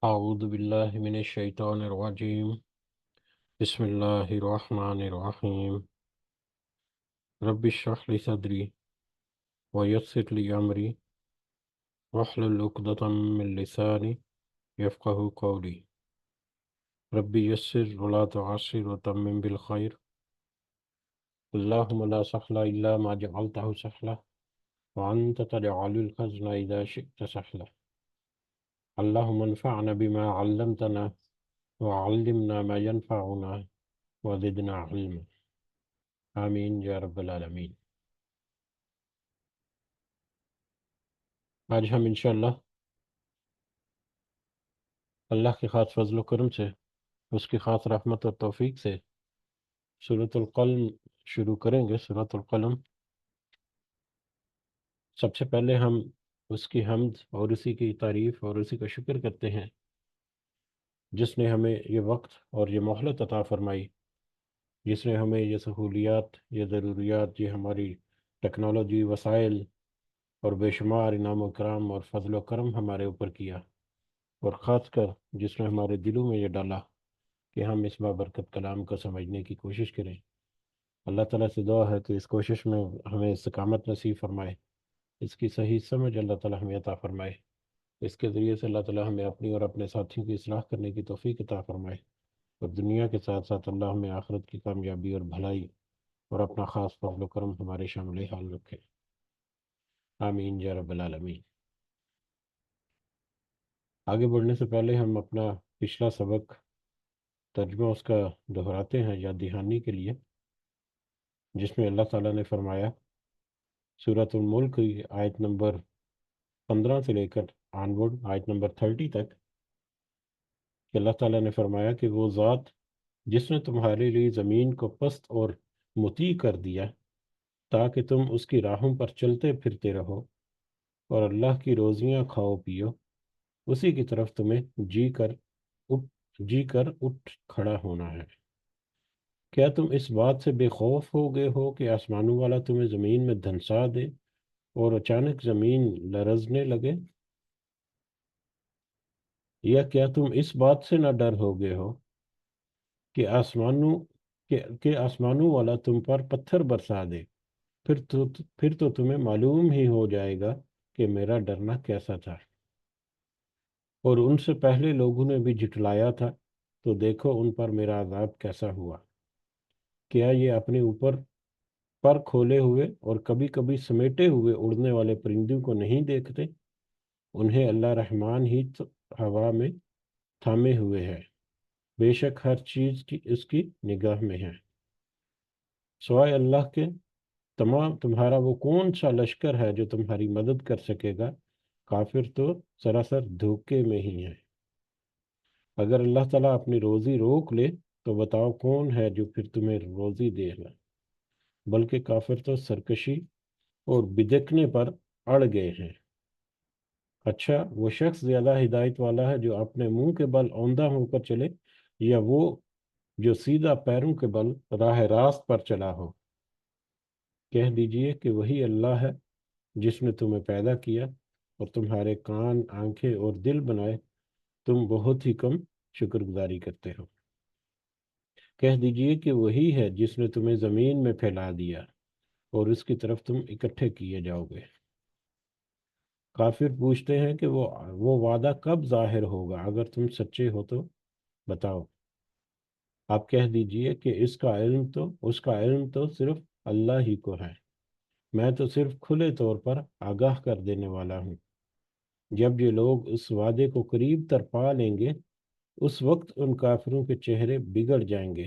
أعوذ بالله من الشيطان الرجيم. بسم الله الرحمن الرحيم. رب اشرح لي صدري ويسر لي أمري واحلل عقدة من لساني يفقه قولي. رب يسر ولا تعسر وتمم بالخير. اللهم لا سهل إلا ما جعلته سهلا وأنت تجعل الحزن إذا شئت سهلا. اللهم انفعنا بما علمتنا وعلمنا ما ينفعنا وزدنا علما. آمین یا رب العالمین. آج ہم انشاءاللہ اللہ کے خاص فضل و کرم سے، اس کی خاص رحمت اور توفیق سے سورۃ القلم شروع کریں گے. سورۃ القلم، سب سے پہلے ہم اس کی حمد اور اسی کی تعریف اور اسی کا شکر کرتے ہیں جس نے ہمیں یہ وقت اور یہ مہلت عطا فرمائی، جس نے ہمیں یہ سہولیات، یہ ضروریات، یہ ہماری ٹیکنالوجی، وسائل اور بے شمار انعام و کرام اور فضل و کرم ہمارے اوپر کیا، اور خاص کر جس نے ہمارے دلوں میں یہ ڈالا کہ ہم اس بابرکت کلام کو سمجھنے کی کوشش کریں. اللہ تعالیٰ سے دعا ہے کہ اس کوشش میں ہمیں استقامت نصیب فرمائے، اس کی صحیح سمجھ اللہ تعالیٰ ہمیں عطا فرمائے. اس کے ذریعے سے اللہ تعالیٰ ہمیں اپنی اور اپنے ساتھیوں کی اصلاح کرنے کی توفیق عطا فرمائے، اور دنیا کے ساتھ ساتھ اللہ ہمیں آخرت کی کامیابی اور بھلائی اور اپنا خاص فضل و کرم ہمارے شامل حال رکھے. آمین یا رب العالمین. آگے بڑھنے سے پہلے ہم اپنا پچھلا سبق ترجمہ اس کا دہراتے ہیں یاد دہانی کے لیے، جس میں اللہ تعالیٰ نے فرمایا سورۃ الملک کی آیت نمبر 15 سے لے کر آنورڈ آیت نمبر 30 تک، کہ اللہ تعالیٰ نے فرمایا کہ وہ ذات جس نے تمہارے لیے زمین کو پست اور مطیع کر دیا تاکہ تم اس کی راہوں پر چلتے پھرتے رہو اور اللہ کی روزیاں کھاؤ پیو، اسی کی طرف تمہیں جی کر اٹھ کھڑا ہونا ہے. کیا تم اس بات سے بے خوف ہو گئے ہو کہ آسمانوں والا تمہیں زمین میں دھنسا دے اور اچانک زمین لرزنے لگے؟ یا کیا تم اس بات سے نہ ڈر ہو گئے ہو کہ آسمانوں والا تم پر پتھر برسا دے؟ پھر تو تمہیں معلوم ہی ہو جائے گا کہ میرا ڈرنا کیسا تھا. اور ان سے پہلے لوگوں نے بھی جھٹلایا تھا، تو دیکھو ان پر میرا عذاب کیسا ہوا. کیا یہ اپنے اوپر پر کھولے ہوئے اور کبھی کبھی سمیٹے ہوئے اڑنے والے پرندوں کو نہیں دیکھتے؟ انہیں اللہ رحمان ہی ہوا میں تھامے ہوئے ہے، بے شک ہر چیز کی اس کی نگاہ میں ہے. سوائے اللہ کے تمہارا وہ کون سا لشکر ہے جو تمہاری مدد کر سکے گا؟ کافر تو سراسر دھوکے میں ہی ہے. اگر اللہ تعالیٰ اپنی روزی روک لے تو بتاؤ کون ہے جو پھر تمہیں روزی دے گا؟ بلکہ کافر تو سرکشی اور بدکنے پر اڑ گئے ہیں. اچھا، وہ شخص زیادہ ہدایت والا ہے جو اپنے منہ کے بل اوندھا ہو کر چلے، یا وہ جو سیدھا پیروں کے بل راہ راست پر چلا ہو؟ کہہ دیجئے کہ وہی اللہ ہے جس نے تمہیں پیدا کیا اور تمہارے کان، آنکھیں اور دل بنائے. تم بہت ہی کم شکر گزاری کرتے ہو. کہہ دیجئے کہ وہی ہے جس نے تمہیں زمین میں پھیلا دیا اور اس کی طرف تم اکٹھے کیے جاؤ گے. کافر پوچھتے ہیں کہ وہ وعدہ کب ظاہر ہوگا؟ اگر تم سچے ہو تو بتاؤ. آپ کہہ دیجئے کہ اس کا علم تو صرف اللہ ہی کو ہے، میں تو صرف کھلے طور پر آگاہ کر دینے والا ہوں. جب یہ لوگ اس وعدے کو قریب تر پا لیں گے، اس وقت ان کافروں کے چہرے بگڑ جائیں گے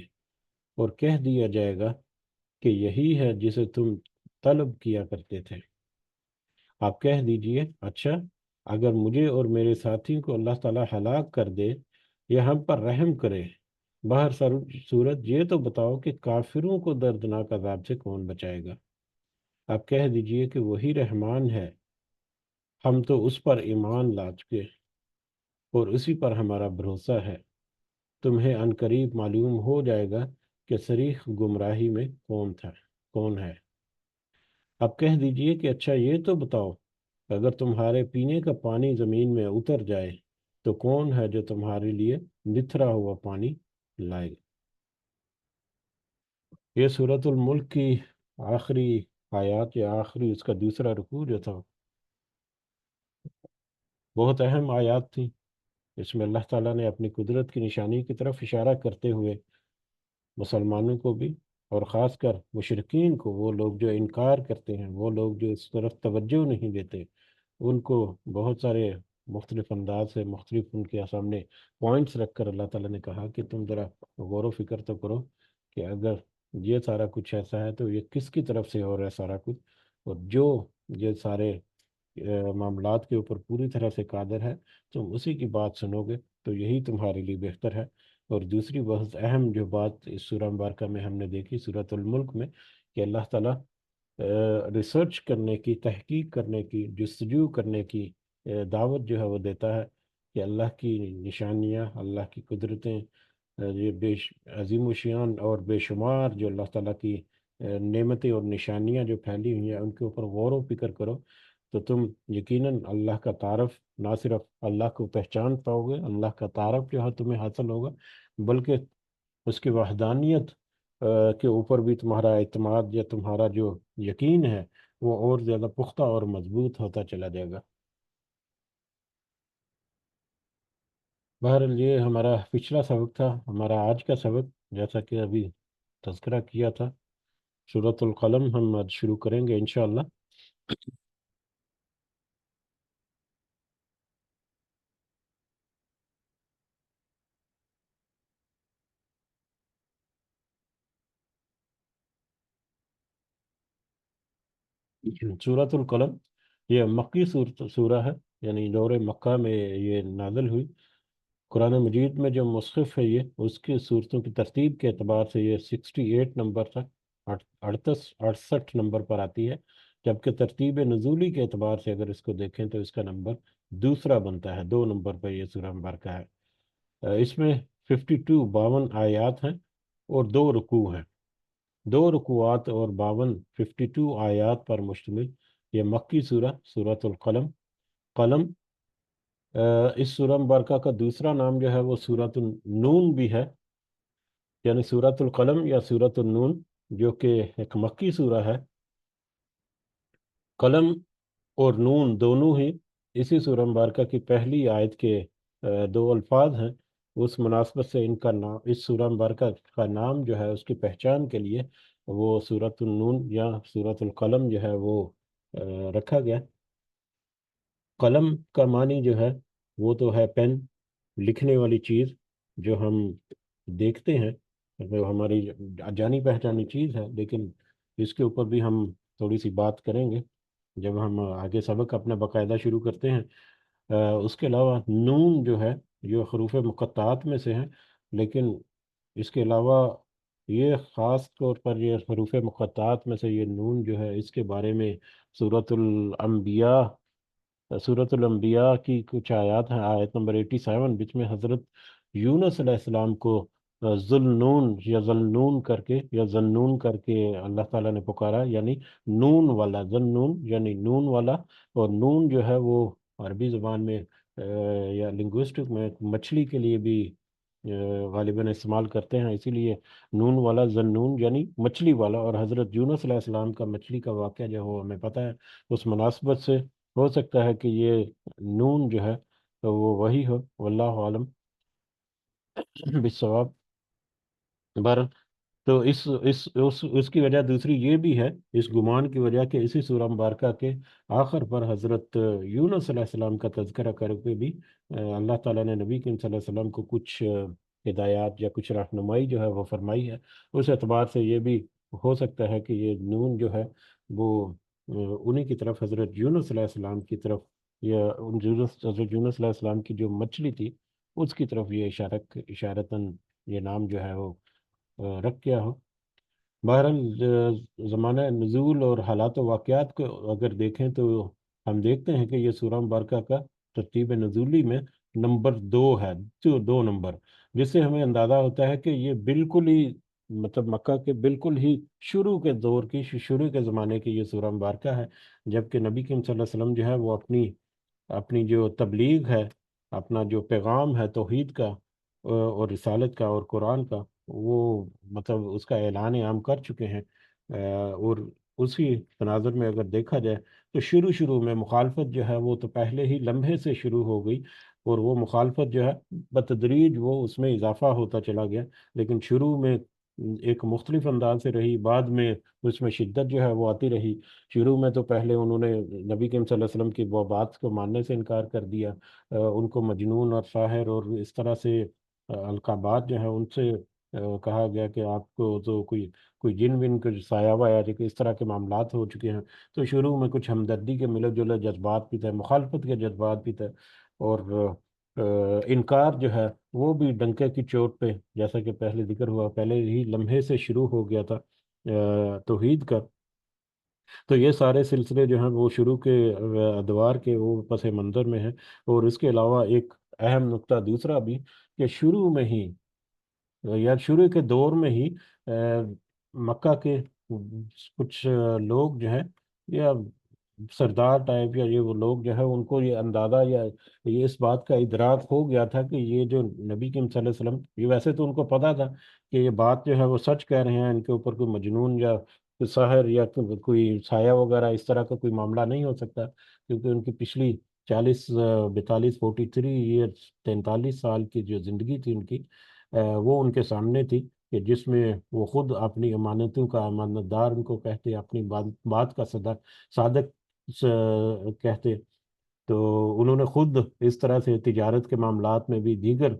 اور کہہ دیا جائے گا کہ یہی ہے جسے تم طلب کیا کرتے تھے. آپ کہہ دیجئے اچھا، اگر مجھے اور میرے ساتھیوں کو اللہ تعالیٰ ہلاک کر دے یا ہم پر رحم کرے، باہر صورت یہ تو بتاؤ کہ کافروں کو دردناک عذاب سے کون بچائے گا؟ آپ کہہ دیجئے کہ وہی رحمان ہے، ہم تو اس پر ایمان لا چکے اور اسی پر ہمارا بھروسہ ہے. تمہیں عنقریب معلوم ہو جائے گا کہ صریح گمراہی میں کون ہے. اب کہہ دیجئے کہ اچھا یہ تو بتاؤ، اگر تمہارے پینے کا پانی زمین میں اتر جائے تو کون ہے جو تمہارے لیے نتھرا ہوا پانی لائے؟ یہ سورۃ الملک کی آخری آیات یا آخری اس کا دوسرا رکوع جو تھا، بہت اہم آیات تھی۔ اس میں اللہ تعالیٰ نے اپنی قدرت کی نشانی کی طرف اشارہ کرتے ہوئے مسلمانوں کو بھی، اور خاص کر مشرقین کو، وہ لوگ جو انکار کرتے ہیں، وہ لوگ جو اس طرف توجہ نہیں دیتے، ان کو بہت سارے مختلف انداز سے، مختلف ان کے سامنے پوائنٹس رکھ کر اللہ تعالیٰ نے کہا کہ تم ذرا غور و فکر تو کرو کہ اگر یہ سارا کچھ ایسا ہے تو یہ کس کی طرف سے ہو رہا ہے سارا کچھ، اور جو یہ سارے معاملات کے اوپر پوری طرح سے قادر ہے، تم اسی کی بات سنو گے تو یہی تمہارے لیے بہتر ہے۔ اور دوسری بہت اہم جو بات اس سورہ مبارکہ میں ہم نے دیکھی سورۃ الملک میں، کہ اللہ تعالیٰ ریسرچ کرنے کی، تحقیق کرنے کی، جستجو کرنے کی دعوت جو ہے وہ دیتا ہے، کہ اللہ کی نشانیاں، اللہ کی قدرتیں، یہ عظیم و شان اور بے شمار جو اللہ تعالیٰ کی نعمتیں اور نشانیاں جو پھیلی ہوئی ہیں، ان کے اوپر غور و فکر کرو تو تم یقیناً اللہ کا تعارف، نہ صرف اللہ کو پہچان پاؤ گے، اللہ کا تعارف جو ہے تمہیں حاصل ہوگا، بلکہ اس کی وحدانیت کے اوپر بھی تمہارا اعتماد یا تمہارا جو یقین ہے وہ اور زیادہ پختہ اور مضبوط ہوتا چلا جائے گا۔ بہرحال یہ ہمارا پچھلا سبق تھا۔ ہمارا آج کا سبق، جیسا کہ ابھی تذکرہ کیا تھا، سورۃ القلم ہم آج شروع کریں گے انشاءاللہ۔ سورۃ القلم یہ مکی سورہ ہے، یعنی دور مکہ میں یہ نازل ہوئی۔ قرآن مجید میں جو مصحف ہے یہ، اس کی صورتوں کی ترتیب کے اعتبار سے یہ 68 نمبر تک، 68 نمبر پر آتی ہے، جبکہ ترتیب نزولی کے اعتبار سے اگر اس کو دیکھیں تو اس کا نمبر دوسرا بنتا ہے، 2 نمبر پر یہ سورہ مبارکہ ہے۔ اس میں 52 آیات ہیں اور 2 رکوع ہیں، 2 رکوعات اور 52 آیات پر مشتمل یہ مکی سورہ، سورۃ القلم۔ قلم اس سورہ مبارکہ کا دوسرا نام جو ہے وہ سورۃ النون بھی ہے، یعنی سورۃ القلم یا سورۃ النون، جو کہ ایک مکی سورہ ہے۔ قلم اور نون دونوں ہی اسی سورہ مبارکہ کی پہلی آیت کے 2 الفاظ ہیں۔ اس مناسبت سے ان کا نام، اس سورہ مبارکہ کا نام جو ہے اس کی پہچان کے لیے وہ سورۃ النون یا سورۃ القلم جو ہے وہ رکھا گیا۔ قلم کا معنی جو ہے وہ تو ہے پین، لکھنے والی چیز جو ہم دیکھتے ہیں، وہ ہماری جانی پہچانی چیز ہے، لیکن اس کے اوپر بھی ہم تھوڑی سی بات کریں گے جب ہم آگے سبق اپنا باقاعدہ شروع کرتے ہیں۔ اس کے علاوہ نون جو ہے یہ حروف مقطعات میں سے ہیں، لیکن اس کے علاوہ یہ خاص طور پر یہ حروف مقطعات میں سے یہ نون جو ہے، اس کے بارے میں سورۃ الانبیاء، سورۃ الانبیاء کی کچھ آیات ہیں، آیت نمبر 87، جس میں حضرت یونس علیہ السلام کو ذلنون یا ذلنون کر کے یا ذنون کر کے اللہ تعالیٰ نے پکارا، یعنی نون والا، ذنون یعنی نون والا۔ اور نون جو ہے وہ عربی زبان میں یا لنگوسٹک میں مچھلی کے لیے بھی غالباً استعمال کرتے ہیں، اسی لیے نون والا، ذنون یعنی مچھلی والا۔ اور حضرت یونس علیہ السلام کا مچھلی کا واقعہ جو وہ ہمیں پتہ ہے، اس مناسبت سے ہو سکتا ہے کہ یہ نون جو ہے تو وہ وہی ہو، واللہ عالم بالصواب۔ بہر تو اس کی وجہ دوسری یہ بھی ہے، اس گمان کی وجہ، کہ اسی سورہ مبارکہ کے آخر پر حضرت یونس علیہ السلام کا تذکرہ کر کے بھی اللہ تعالیٰ نے نبی کریم صلی اللہ علیہ وسلم کو کچھ ہدایات یا کچھ رہنمائی جو ہے وہ فرمائی ہے۔ اس اعتبار سے یہ بھی ہو سکتا ہے کہ یہ نون جو ہے وہ انہی کی طرف، حضرت یونس علیہ السلام کی طرف، یا حضرت یونس علیہ السلام کی جو مچھلی تھی اس کی طرف یہ اشارتاً یہ نام جو ہے وہ رکھ گیا ہو۔ بہرحال زمانہ نزول اور حالات و واقعات کو اگر دیکھیں تو ہم دیکھتے ہیں کہ یہ سورہ مبارکہ کا ترتیب نزولی میں نمبر 2 ہے، 2 نمبر، جس سے ہمیں اندازہ ہوتا ہے کہ یہ بالکل ہی، مطلب مکہ کے بالکل ہی شروع کے دور کی، شروع کے زمانے کی یہ سورہ مبارکہ ہے، جبکہ نبی کریم صلی اللہ علیہ وسلم جو ہے وہ اپنی جو تبلیغ ہے اپنا جو پیغام ہے توحید کا اور رسالت کا اور قرآن کا، وہ مطلب اس کا اعلان عام کر چکے ہیں۔ اور اسی تناظر میں اگر دیکھا جائے تو شروع میں مخالفت جو ہے وہ تو پہلے ہی لمحے سے شروع ہو گئی، اور وہ مخالفت جو ہے بتدریج وہ اس میں اضافہ ہوتا چلا گیا، لیکن شروع میں ایک مختلف انداز سے رہی، بعد میں اس میں شدت جو ہے وہ آتی رہی۔ شروع میں تو پہلے انہوں نے نبی کریم صلی اللہ علیہ وسلم کی وہ بات کو ماننے سے انکار کر دیا، ان کو مجنون اور ساحر اور اس طرح سے القابات جو ہیں ان سے کہا گیا کہ آپ کو تو کوئی جن ون کچھ سایہ وایا کہ اس طرح کے معاملات ہو چکے ہیں۔ تو شروع میں کچھ ہمدردی کے ملے جلے جذبات بھی تھے، مخالفت کے جذبات بھی تھے، اور انکار جو ہے وہ بھی ڈنکے کی چوٹ پہ، جیسا کہ پہلے ذکر ہوا، پہلے ہی لمحے سے شروع ہو گیا تھا توحید کا۔ تو یہ سارے سلسلے جو ہیں وہ شروع کے ادوار کے وہ پس منظر میں ہیں۔ اور اس کے علاوہ ایک اہم نقطہ دوسرا بھی، کہ شروع میں ہی یا شروع کے دور میں ہی مکہ کے کچھ لوگ جو ہیں، یا سردار ٹائپ، یا یہ وہ لوگ جو ہے ان کو یہ اندازہ یا یہ اس بات کا ادراک ہو گیا تھا کہ یہ جو نبی کریم صلی اللہ علیہ وسلم، یہ ویسے تو ان کو پتا تھا کہ یہ بات جو ہے وہ سچ کہہ رہے ہیں، ان کے اوپر کوئی مجنون یا کوئی ساحر یا کوئی سایہ وغیرہ اس طرح کا کوئی معاملہ نہیں ہو سکتا، کیونکہ ان کی پچھلی 42 43 ایئرس 43 سال کی جو زندگی تھی ان کی، وہ ان کے سامنے تھی، کہ جس میں وہ خود اپنی امانتوں کا امانت دار ان کو کہتے، اپنی بات کا صادق کہتے۔ تو انہوں نے خود اس طرح سے تجارت کے معاملات میں بھی، دیگر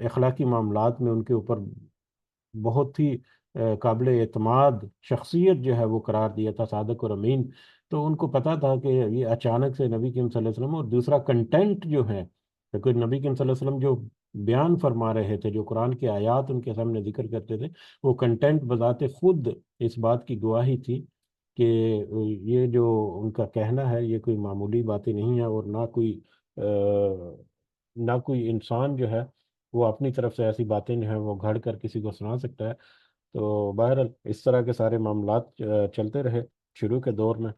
اخلاقی معاملات میں ان کے اوپر بہت ہی قابل اعتماد شخصیت جو ہے وہ قرار دیا تھا، صادق اور امین۔ تو ان کو پتا تھا کہ یہ اچانک سے نبی کریم صلی اللہ علیہ وسلم، اور دوسرا کنٹینٹ جو ہے، کیونکہ نبی کریم صلی اللہ علیہ وسلم جو بیان فرما رہے تھے، جو قرآن کی آیات ان کے سامنے ذکر کرتے تھے، وہ کنٹینٹ بذات خود اس بات کی گواہی تھی کہ یہ جو ان کا کہنا ہے یہ کوئی معمولی باتیں نہیں ہیں، اور نہ کوئی انسان جو ہے وہ اپنی طرف سے ایسی باتیں جو ہیں وہ گھڑ کر کسی کو سنا سکتا ہے۔ تو بہرحال اس طرح کے سارے معاملات چلتے رہے شروع کے دور میں۔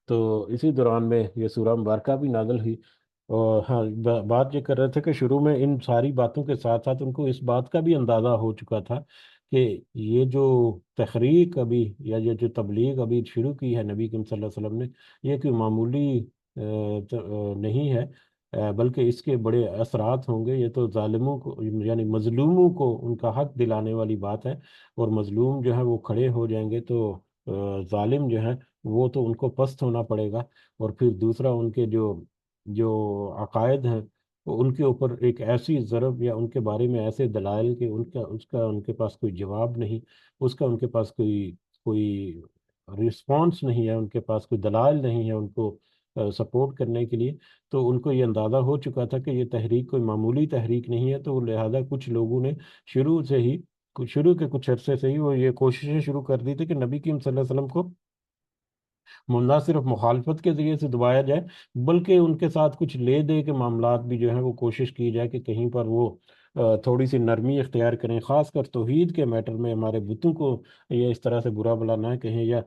تو اسی دوران میں یہ سورہ مبارکہ بھی نازل ہوئی۔ اور ہاں، بات یہ کر رہے تھے کہ شروع میں ان ساری باتوں کے ساتھ ساتھ ان کو اس بات کا بھی اندازہ ہو چکا تھا کہ یہ جو تحریک ابھی، یا یہ جو تبلیغ ابھی شروع کی ہے نبی کریم صلی اللہ علیہ وسلم نے، یہ کوئی معمولی نہیں ہے، بلکہ اس کے بڑے اثرات ہوں گے۔ یہ تو ظالموں کو، یعنی مظلوموں کو ان کا حق دلانے والی بات ہے، اور مظلوم جو ہے وہ کھڑے ہو جائیں گے تو ظالم جو ہے وہ تو ان کو پست ہونا پڑے گا۔ اور پھر دوسرا ان کے جو عقائد ہیں، وہ ان کے اوپر ایک ایسی ضرب، یا ان کے بارے میں ایسے دلائل کہ اس کا ان کے پاس کوئی جواب نہیں، اس کا ان کے پاس کوئی رسپانس نہیں ہے، ان کے پاس کوئی دلائل نہیں ہے ان کو سپورٹ کرنے کے لیے۔ تو ان کو یہ اندازہ ہو چکا تھا کہ یہ تحریک کوئی معمولی تحریک نہیں ہے، تو لہذا کچھ لوگوں نے شروع سے ہی، شروع کے کچھ عرصے سے ہی وہ یہ کوششیں شروع کر دی تھی کہ نبی کریم صلی اللہ علیہ وسلم کو نہ صرف مخالفت کے ذریعے سے دبایا جائے، بلکہ ان کے ساتھ کچھ لے دے کے معاملات بھی جو ہیں وہ کوشش کی جائے کہ کہیں پر وہ تھوڑی سی نرمی اختیار کریں، خاص کر توحید کے میٹر میں ہمارے بتوں کو یہ اس طرح سے برا بلا نہ کہیں، یا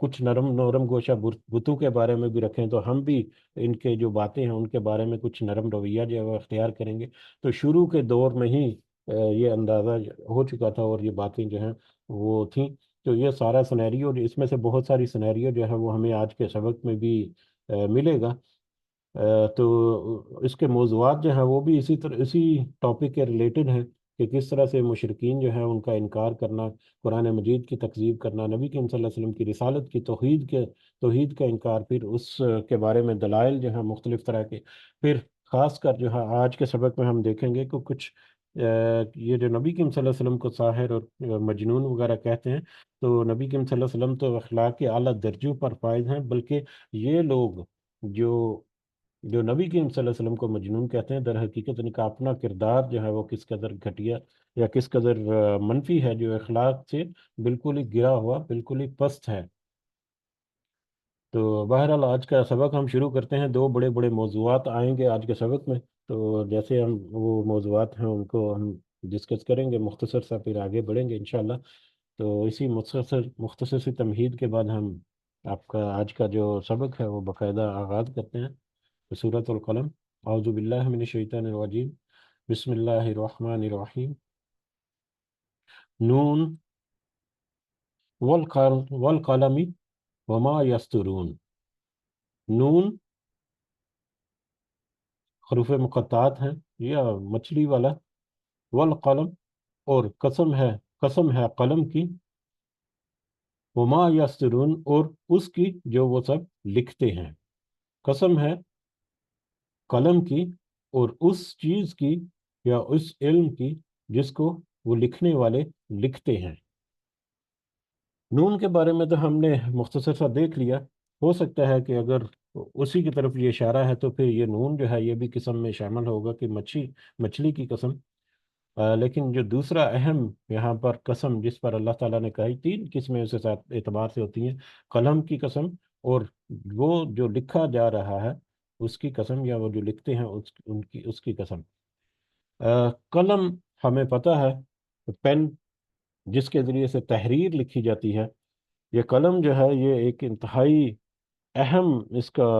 کچھ نرم نرم گوشہ بتوں کے بارے میں بھی رکھیں، تو ہم بھی ان کے جو باتیں ہیں ان کے بارے میں کچھ نرم رویہ جو ہے وہ اختیار کریں گے۔ تو شروع کے دور میں ہی یہ اندازہ ہو چکا تھا، اور یہ باتیں جو ہیں وہ تھیں۔ تو یہ سارا سنیریو، اس میں سے بہت ساری سنیریو جو ہے وہ ہمیں آج کے سبق میں بھی ملے گا۔ تو اس کے موضوعات جو ہیں وہ بھی اسی ٹاپک کے ریلیٹڈ ہیں، کہ کس طرح سے مشرکین جو ہیں ان کا انکار کرنا، قرآن مجید کی تکذیب کرنا، نبی کریم صلی اللہ علیہ وسلم کی رسالت کی توحید کا انکار، پھر اس کے بارے میں دلائل جو ہیں مختلف طرح کے، پھر خاص کر جو ہے آج کے سبق میں ہم دیکھیں گے کہ کچھ یہ جو نبی کریم صلی اللہ علیہ وسلم کو ساحر اور مجنون وغیرہ کہتے ہیں، تو نبی کریم صلی اللہ علیہ وسلم تو اخلاق کے اعلیٰ درجوں پر فائز ہیں، بلکہ یہ لوگ جو جو نبی کریم صلی اللہ علیہ وسلم کو مجنون کہتے ہیں، در حقیقت ان کا اپنا کردار جو ہے وہ کس قدر گھٹیا یا کس قدر منفی ہے، جو اخلاق سے بالکل ہی گرا ہوا، بالکل ہی پست ہے۔ تو بہرحال آج کا سبق ہم شروع کرتے ہیں، دو بڑے بڑے موضوعات آئیں گے آج کے سبق میں، تو جیسے ہم وہ موضوعات ہیں ان کو ہم ڈسکس کریں گے مختصر سا، پھر آگے بڑھیں گے انشاءاللہ۔ تو اسی مختصر سی تمہید کے بعد ہم آپ کا آج کا جو سبق ہے وہ باقاعدہ آغاز کرتے ہیں، سورۃ القلم۔ اعوذ باللہ من الشیطان الرجیم، بسم اللہ الرحمن الرحیم۔ نون والقلم وما یسطرون۔ نون حروف مقطعات ہیں یا مچھلی والا، والقلم اور قسم ہے قلم کی، وما یسطرون اور اس کی جو وہ سب لکھتے ہیں۔ قسم ہے قلم کی اور اس چیز کی یا اس علم کی جس کو وہ لکھنے والے لکھتے ہیں۔ نون کے بارے میں تو ہم نے مختصر سا دیکھ لیا، ہو سکتا ہے کہ اگر اسی کی طرف یہ اشارہ ہے تو پھر یہ نون جو ہے یہ بھی قسم میں شامل ہوگا کہ مچھلی کی قسم۔ لیکن جو دوسرا اہم یہاں پر قسم جس پر اللہ تعالیٰ نے کہی، تین قسمیں اس ساتھ اعتبار سے ہوتی ہیں، قلم کی قسم، اور وہ جو لکھا جا رہا ہے اس کی قسم، یا وہ جو لکھتے ہیں اس کی قسم۔ قلم ہمیں پتہ ہے، پین جس کے ذریعے سے تحریر لکھی جاتی ہے، یہ قلم جو ہے یہ ایک انتہائی اہم اس کا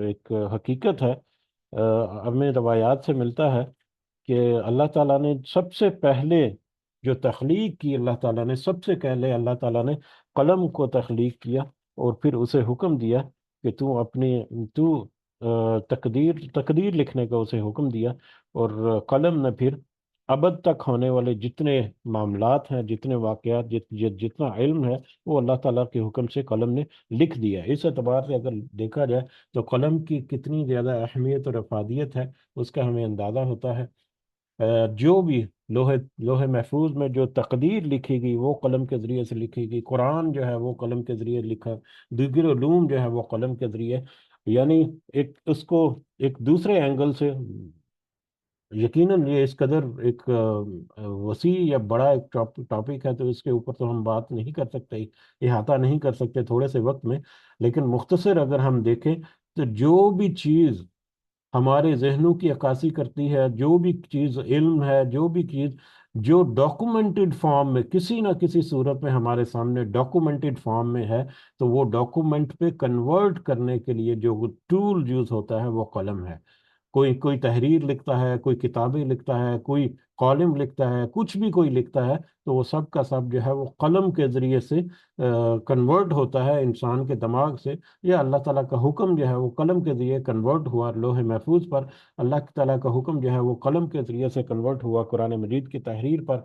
ایک حقیقت ہے۔ ہمیں روایات سے ملتا ہے کہ اللہ تعالیٰ نے سب سے پہلے جو تخلیق کی، اللہ تعالیٰ نے سب سے پہلے اللہ تعالیٰ نے قلم کو تخلیق کیا، اور پھر اسے حکم دیا کہ تو تقدیر لکھنے کا اسے حکم دیا، اور قلم نے پھر ابد تک ہونے والے جتنے معاملات ہیں، جتنے واقعات، جتنا علم ہے، وہ اللہ تعالیٰ کے حکم سے قلم نے لکھ دیا۔ اس اعتبار سے اگر دیکھا جائے تو قلم کی کتنی زیادہ اہمیت اور افادیت ہے اس کا ہمیں اندازہ ہوتا ہے۔ جو بھی لوح محفوظ میں جو تقدیر لکھی گئی وہ قلم کے ذریعے سے لکھی گئی، قرآن جو ہے وہ قلم کے ذریعے لکھا، دیگر علوم جو ہے وہ قلم کے ذریعے، یعنی اس کو ایک دوسرے اینگل سے یقیناً یہ اس قدر ایک وسیع یا بڑا ایک ٹاپک ہے، تو اس کے اوپر تو ہم بات نہیں کر سکتے، احاطہ نہیں کر سکتے تھوڑے سے وقت میں، لیکن مختصر اگر ہم دیکھیں تو جو بھی چیز ہمارے ذہنوں کی عکاسی کرتی ہے، جو بھی چیز علم ہے، جو بھی چیز جو ڈاکومنٹڈ فارم میں کسی نہ کسی صورت میں ہمارے سامنے ڈاکومنٹڈ فارم میں ہے، تو وہ ڈاکومنٹ پہ کنورٹ کرنے کے لیے جو ٹول یوز ہوتا ہے وہ قلم ہے۔ کوئی تحریر لکھتا ہے، کوئی کتابیں لکھتا ہے، کوئی کالم لکھتا ہے، کچھ بھی کوئی لکھتا ہے، تو وہ سب کا سب جو ہے وہ قلم کے ذریعے سے کنورٹ ہوتا ہے انسان کے دماغ سے، یا اللہ تعالیٰ کا حکم جو ہے وہ قلم کے ذریعے کنورٹ ہوا لوح محفوظ پر، اللہ تعالیٰ کا حکم جو ہے وہ قلم کے ذریعے سے کنورٹ ہوا قرآن مجید کی تحریر پر،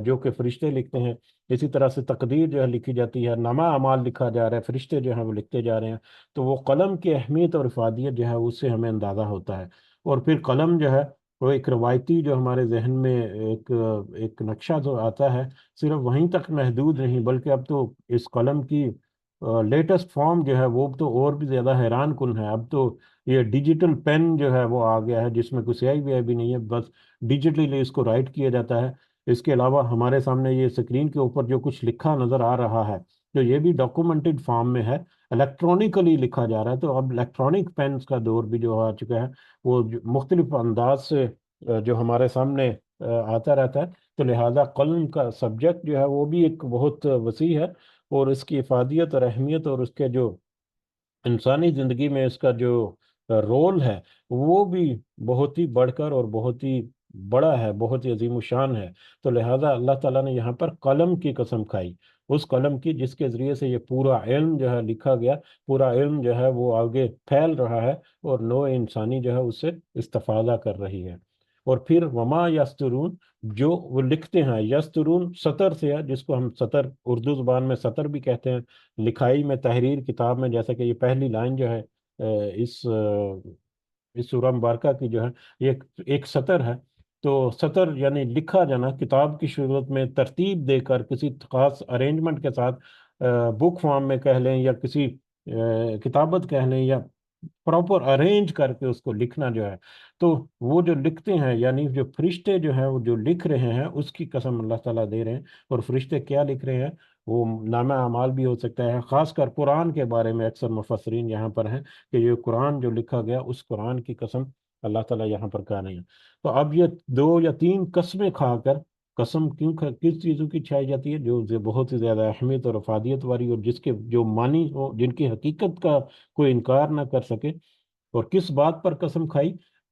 جو کہ فرشتے لکھتے ہیں۔ اسی طرح سے تقدیر جو ہے لکھی جاتی ہے، نامہ اعمال لکھا جا رہا ہے، فرشتے جو ہیں وہ لکھتے جا رہے ہیں، تو وہ قلم کی اہمیت اور افادیت جو ہے اس سے ہمیں اندازہ ہوتا ہے۔ اور پھر قلم جو ہے وہ ایک روایتی جو ہمارے ذہن میں ایک نقشہ جو آتا ہے، صرف وہیں تک محدود نہیں، بلکہ اب تو اس قلم کی لیٹسٹ فارم جو ہے وہ تو اور بھی زیادہ حیران کن ہے۔ اب تو یہ ڈیجیٹل پین جو ہے وہ آ گیا ہے، جس میں کوئی سیاہی ویاہی بھی نہیں ہے، بس ڈیجیٹلی اس کو رائٹ کیا جاتا ہے۔ اس کے علاوہ ہمارے سامنے یہ اسکرین کے اوپر جو کچھ لکھا نظر آ رہا ہے، جو یہ بھی ڈاکومنٹڈ فارم میں ہے، الیکٹرانکلی لکھا جا رہا ہے۔ تو اب الیکٹرانک پینس کا دور بھی جو آ چکا ہے، وہ مختلف انداز سے جو ہمارے سامنے آتا رہتا ہے، تو لہٰذا قلم کا سبجیکٹ جو ہے وہ بھی ایک بہت وسیع ہے، اور اس کی افادیت اور اہمیت اور اس کے جو انسانی زندگی میں اس کا جو رول ہے وہ بھی بہت ہی بڑھ کر اور بہت ہی بڑا ہے، بہت ہی عظیم الشان ہے۔ تو لہٰذا اللہ تعالیٰ نے یہاں پر قلم کی قسم کھائی، اس قلم کی جس کے ذریعے سے یہ پورا علم جو ہے لکھا گیا، پورا علم جو ہے وہ آگے پھیل رہا ہے، اور نوع انسانی جو ہے اس سے استفادہ کر رہی ہے۔ اور پھر وما یسترون، جو وہ لکھتے ہیں، یسترون سطر سے ہے، جس کو ہم سطر اردو زبان میں سطر بھی کہتے ہیں، لکھائی میں، تحریر کتاب میں، جیسا کہ یہ پہلی لائن جو ہے اس سورہ مبارکہ کی جو ہے یہ ایک سطر ہے۔ تو سطر یعنی لکھا جانا، کتاب کی صورت میں ترتیب دے کر کسی خاص ارینجمنٹ کے ساتھ، بک فارم میں کہہ لیں یا کسی کتابت کہہ لیں، یا پراپر ارینج کر کے اس کو لکھنا جو ہے، تو وہ جو لکھتے ہیں یعنی جو فرشتے جو ہیں وہ جو لکھ رہے ہیں اس کی قسم اللہ تعالیٰ دے رہے ہیں۔ اور فرشتے کیا لکھ رہے ہیں؟ وہ نامہ اعمال بھی ہو سکتا ہے، خاص کر قرآن کے بارے میں اکثر مفسرین یہاں پر ہیں کہ یہ قرآن جو لکھا گیا اس قرآن کی قسم اللہ تعالیٰ یہاں پر کہہ رہے ہیں۔ تو اب یہ دو یا تین قسمیں کھا کر، قسم کس چیزوں کی کھائی جاتی ہے جو بہت ہی زیادہ اہمیت اور افادیت والی، اور جس کے جو معنی ہو، جن کی حقیقت کا کوئی انکار نہ کر سکے، اور کس بات پر قسم کھائی؟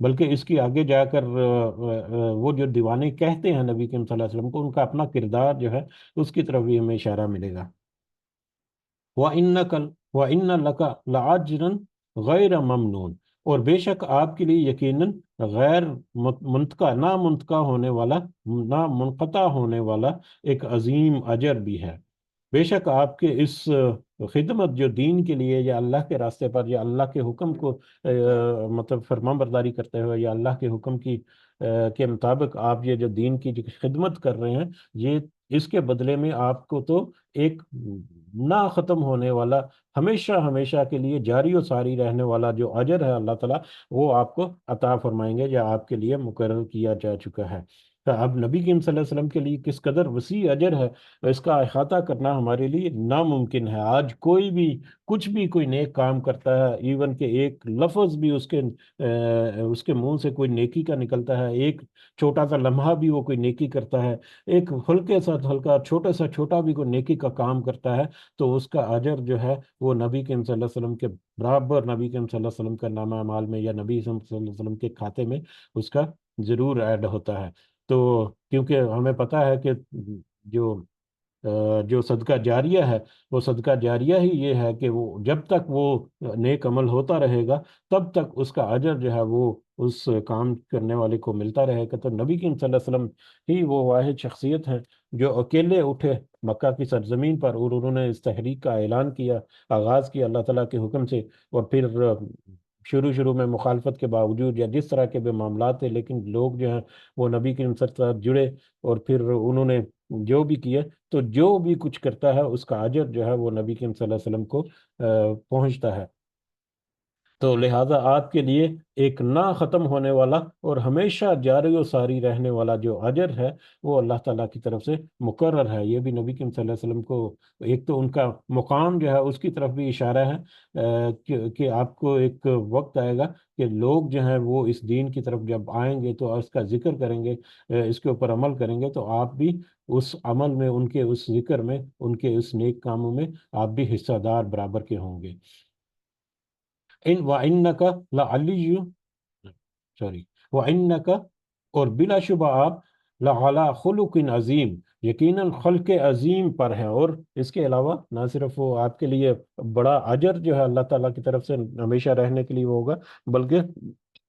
بلکہ اس کی آگے جا کر وہ جو دیوانے کہتے ہیں نبی کریم صلی اللہ علیہ وسلم کو، ان کا اپنا کردار جو ہے اس کی طرف بھی ہمیں اشارہ ملے گا۔ وَإِنَّكَ وَإِنَّ لَكَ لَأَجْرًا غَيْرَ مَمْنُونٍ، اور بے شک آپ کے لیے یقیناً غیر منتقع، نہ منتقع ہونے والا، نہ منقطع ہونے والا ایک عظیم اجر بھی ہے۔ بے شک آپ کے اس خدمت جو دین کے لیے یا اللہ کے راستے پر یا اللہ کے حکم کو مطلب فرمان برداری کرتے ہوئے یا اللہ کے حکم کی کے مطابق آپ یہ جو دین کی جو خدمت کر رہے ہیں، یہ اس کے بدلے میں آپ کو تو ایک نہ ختم ہونے والا، ہمیشہ ہمیشہ کے لیے جاری و ساری رہنے والا جو اجر ہے اللہ تعالیٰ وہ آپ کو عطا فرمائیں گے، یا آپ کے لیے مقرر کیا جا چکا ہے۔ تو اب نبی کریم صلی اللہ علیہ وسلم کے لیے کس قدر وسیع اجر ہے، اس کا احاطہ کرنا ہمارے لیے ناممکن ہے۔ آج کوئی بھی کچھ بھی کوئی نیک کام کرتا ہے، ایون کہ ایک لفظ بھی اس کے منہ سے کوئی نیکی کا نکلتا ہے، ایک چھوٹا سا لمحہ بھی وہ کوئی نیکی کرتا ہے، ایک ہلکے سا ہلکا چھوٹا سا چھوٹا بھی کوئی نیکی کا کام کرتا ہے، تو اس کا اجر جو ہے وہ نبی کریم صلی اللہ علیہ وسلم کے برابر، نبی کریم صلی اللہ علیہ وسلم کا نامہ اعمال میں یا نبی صلی اللہ علیہ وسلم کے کھاتے میں اس کا ضرور ایڈ ہوتا ہے۔ تو کیونکہ ہمیں پتہ ہے کہ جو جو صدقہ جاریہ ہے، وہ صدقہ جاریہ ہی یہ ہے کہ وہ جب تک وہ نیک عمل ہوتا رہے گا تب تک اس کا اجر جو ہے وہ اس کام کرنے والے کو ملتا رہے گا۔ تو نبی کریم صلی اللہ علیہ وسلم ہی وہ واحد شخصیت ہے جو اکیلے اٹھے مکہ کی سرزمین پر، اور انہوں نے اس تحریک کا اعلان کیا، آغاز کیا اللہ تعالیٰ کے حکم سے، اور پھر شروع میں مخالفت کے باوجود یا جس طرح کے بھی معاملات تھے، لیکن لوگ جو ہیں وہ نبی کریم صلی اللہ علیہ وسلم جڑے، اور پھر انہوں نے جو بھی کیا، تو جو بھی کچھ کرتا ہے اس کا اجر جو ہے وہ نبی کریم صلی اللہ علیہ وسلم کو پہنچتا ہے۔ تو لہٰذا آپ کے لیے ایک نہ ختم ہونے والا اور ہمیشہ جاری و ساری رہنے والا جو اجر ہے وہ اللہ تعالیٰ کی طرف سے مقرر ہے۔ یہ بھی نبی کریم صلی اللہ علیہ وسلم کو ایک تو ان کا مقام جو ہے اس کی طرف بھی اشارہ ہے، کہ آپ کو ایک وقت آئے گا کہ لوگ جو ہیں وہ اس دین کی طرف جب آئیں گے تو اس کا ذکر کریں گے، اس کے اوپر عمل کریں گے، تو آپ بھی اس عمل میں، ان کے اس ذکر میں، ان کے اس نیک کاموں میں آپ بھی حصہ دار برابر کے ہوں گے۔ وَإِنَّكَ لَعَلِيٌّ سوری وَإِنَّكَ، اور بلا شبہ آپ لَعَلَىٰ خُلُقٍ عظیم، یقیناً خلق عظیم پر ہیں، اور اس کے علاوہ نہ صرف وہ آپ کے لیے بڑا اجر جو ہے اللہ تعالیٰ کی طرف سے ہمیشہ رہنے کے لیے وہ ہوگا، بلکہ